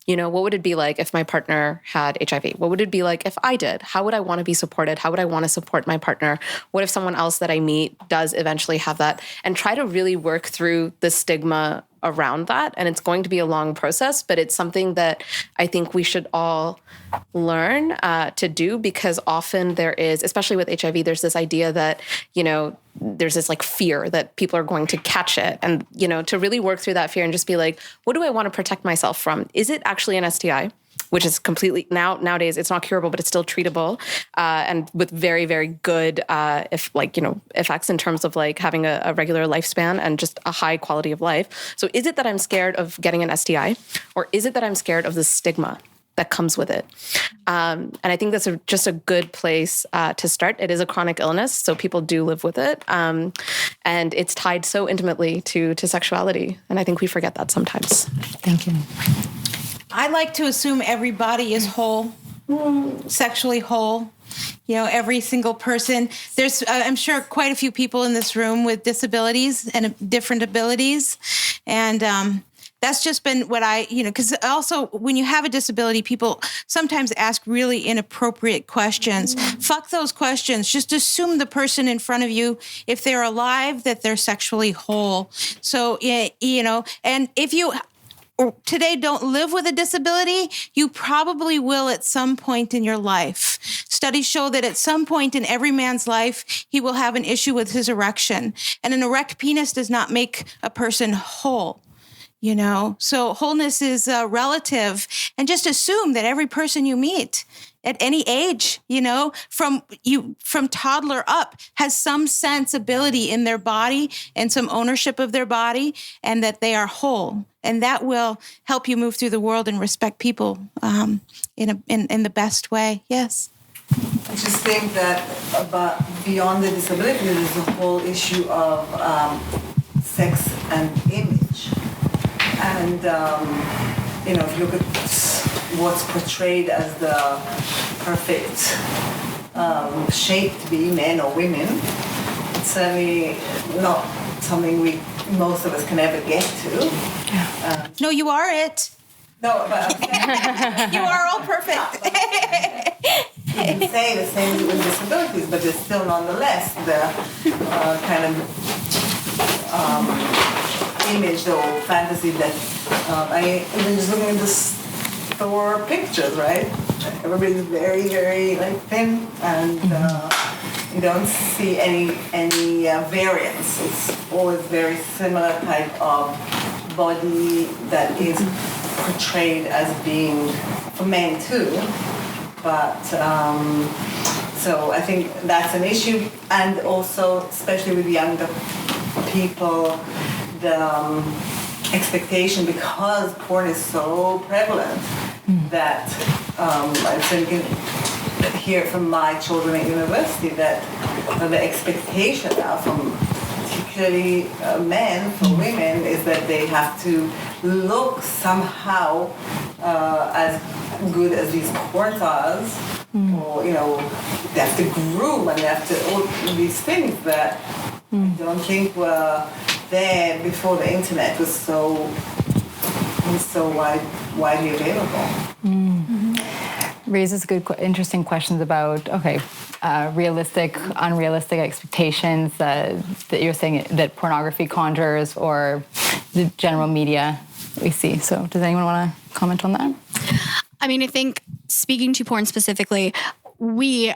you know, what would it be like if my partner had HIV? What would it be like if I did? How would I want to be supported? How would I want to support my partner? What if someone else that I meet does eventually have that? And try to really work through the stigma around that. And it's going to be a long process, but it's something that I think we should all learn to do, because often there is, especially with HIV, there's this idea that, you know, there's this like fear that people are going to catch it. And, you know, to really work through that fear and just be like, what do I want to protect myself from? Is it actually an STI? Which is completely, nowadays, it's not curable, but it's still treatable, and with very, very good, effects in terms of like having a regular lifespan and just a high quality of life. So is it that I'm scared of getting an STI, or is it that I'm scared of the stigma that comes with it? And I think that's just a good place to start. It is a chronic illness, so people do live with it. And it's tied so intimately to sexuality. And I think we forget that sometimes. Thank you. I like to assume everybody is whole, sexually whole. You know, every single person. There's, I'm sure, quite a few people in this room with disabilities and different abilities. And that's just been what because also when you have a disability, people sometimes ask really inappropriate questions. Fuck those questions. Just assume the person in front of you, if they're alive, that they're sexually whole. So, you know, and if you today don't live with a disability, you probably will at some point in your life. Studies show that at some point in every man's life, he will have an issue with his erection. And an erect penis does not make a person whole, you know? So wholeness is relative. And just assume that every person you meet at any age, you know, from toddler up, has some sensibility in their body and some ownership of their body, and that they are whole. And that will help you move through the world and respect people in the best way. Yes. I just think that beyond the disability, there's a whole issue of sex and image. And, you know, if you look at what's portrayed as the perfect shape to be men or women, it's certainly not something most of us can ever get to. No, you are it. No, but you are all perfect. You can say the same with disabilities, but there's still nonetheless the kind of image or fantasy that I was just looking at this Thor pictures, right? Everybody's very, very like thin, and you don't see any variance. It's always very similar type of body that is portrayed as being for men too. But so I think that's an issue, and also especially with younger people, the expectation, because porn is so prevalent, that I'm thinking here from my children at university that the expectation now from particularly men, from women, is that they have to look somehow as good as these porn stars, or they have to groom and they have to all these things that I don't think were there before the internet was so widely available. Raises good, interesting questions about realistic, unrealistic expectations that you're saying that pornography conjures, or the general media we see. So, does anyone want to comment on that? I mean, I think speaking to porn specifically, we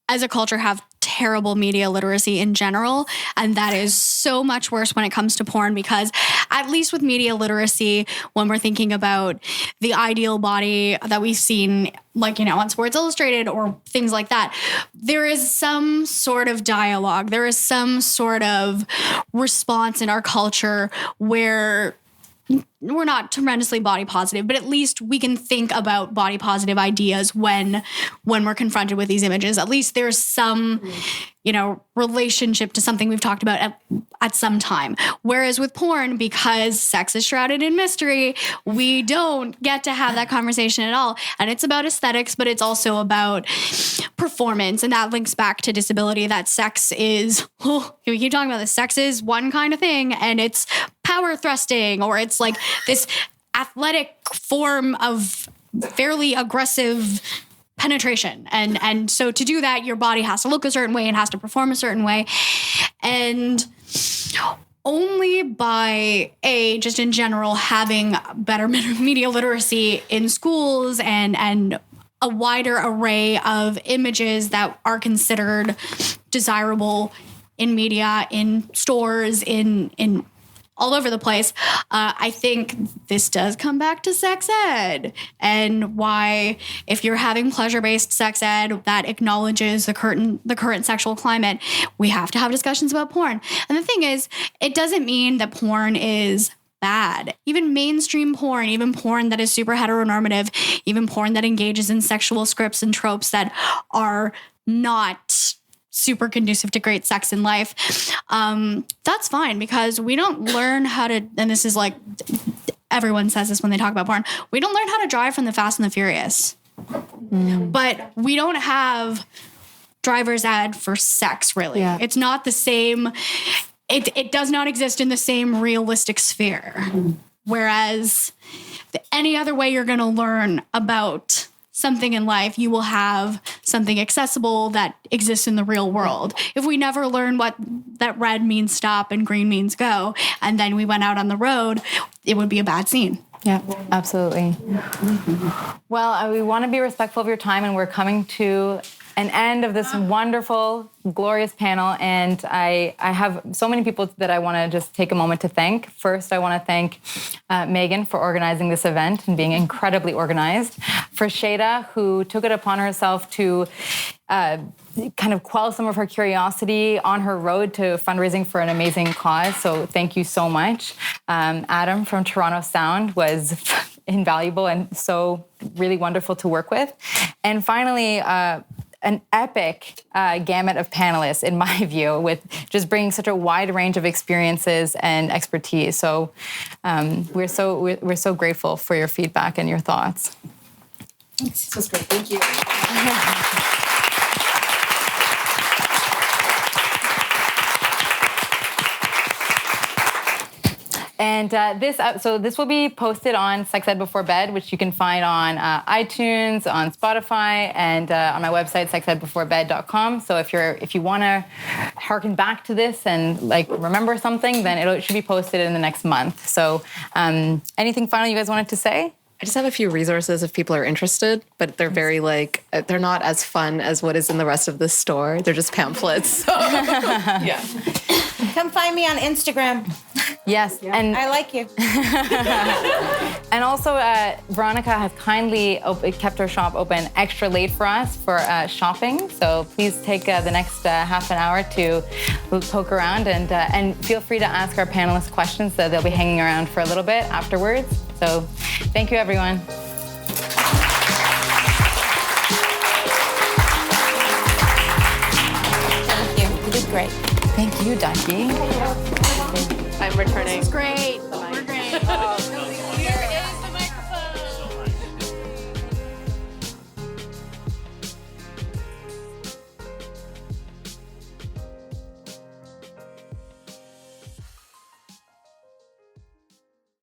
as a culture have terrible media literacy in general, and that is so much worse when it comes to porn, because at least with media literacy, when we're thinking about the ideal body that we've seen, like, on Sports Illustrated or things like that, there is some sort of dialogue, there is some sort of response in our culture where we're not tremendously body positive, but at least we can think about body positive ideas when we're confronted with these images. At least there's some, relationship to something we've talked about at some time. Whereas with porn, because sex is shrouded in mystery, we don't get to have that conversation at all. And it's about aesthetics, but it's also about performance. And that links back to disability, that sex is, we keep talking about this, sex is one kind of thing, and it's power thrusting, or it's like this athletic form of fairly aggressive penetration. And so to do that, your body has to look a certain way and has to perform a certain way. And only by just in general, having better media literacy in schools and a wider array of images that are considered desirable in media, in stores, in all over the place. I think this does come back to sex ed, and why, if you're having pleasure-based sex ed that acknowledges the current sexual climate, we have to have discussions about porn. And the thing is, it doesn't mean that porn is bad. Even mainstream porn, even porn that is super heteronormative, even porn that engages in sexual scripts and tropes that are not super conducive to great sex in life, that's fine, because we don't learn how to, and this is like, everyone says this when they talk about porn, we don't learn how to drive from the Fast and the Furious. But we don't have driver's ed for sex, really. Yeah. It's not the same, it does not exist in the same realistic sphere. Whereas any other way you're going to learn about something in life, you will have something accessible that exists in the real world. If we never learn what that red means stop and green means go, and then we went out on the road, it would be a bad scene. Yeah, absolutely. Well, we want to be respectful of your time, and we're coming to an end of this wonderful, glorious panel. And I have so many people that I want to just take a moment to thank. First, I want to thank Megan for organizing this event and being incredibly organized. For Shada, who took it upon herself to kind of quell some of her curiosity on her road to fundraising for an amazing cause. So thank you so much. Adam from Toronto Sound was invaluable and so really wonderful to work with. And finally, an epic gamut of panelists, in my view, with just bringing such a wide range of experiences and expertise. So we're so grateful for your feedback and your thoughts. This was great. Thank you. And this will be posted on Sex Ed Before Bed, which you can find on iTunes, on Spotify, and on my website, sexedbeforebed.com. So if you want to harken back to this and remember something, then it should be posted in the next month. So anything final you guys wanted to say? I just have a few resources if people are interested, but they're very like, they're not as fun as what is in the rest of the store. They're just pamphlets. So. Yeah. Come find me on Instagram. Yes, and I like you. And also, Veronica has kindly kept her shop open extra late for us for shopping. So please take the next half an hour to poke around and feel free to ask our panelists questions. So they'll be hanging around for a little bit afterwards. So thank you, everyone. Thank you. You did great. Thank you, Ducky. I'm returning. Great.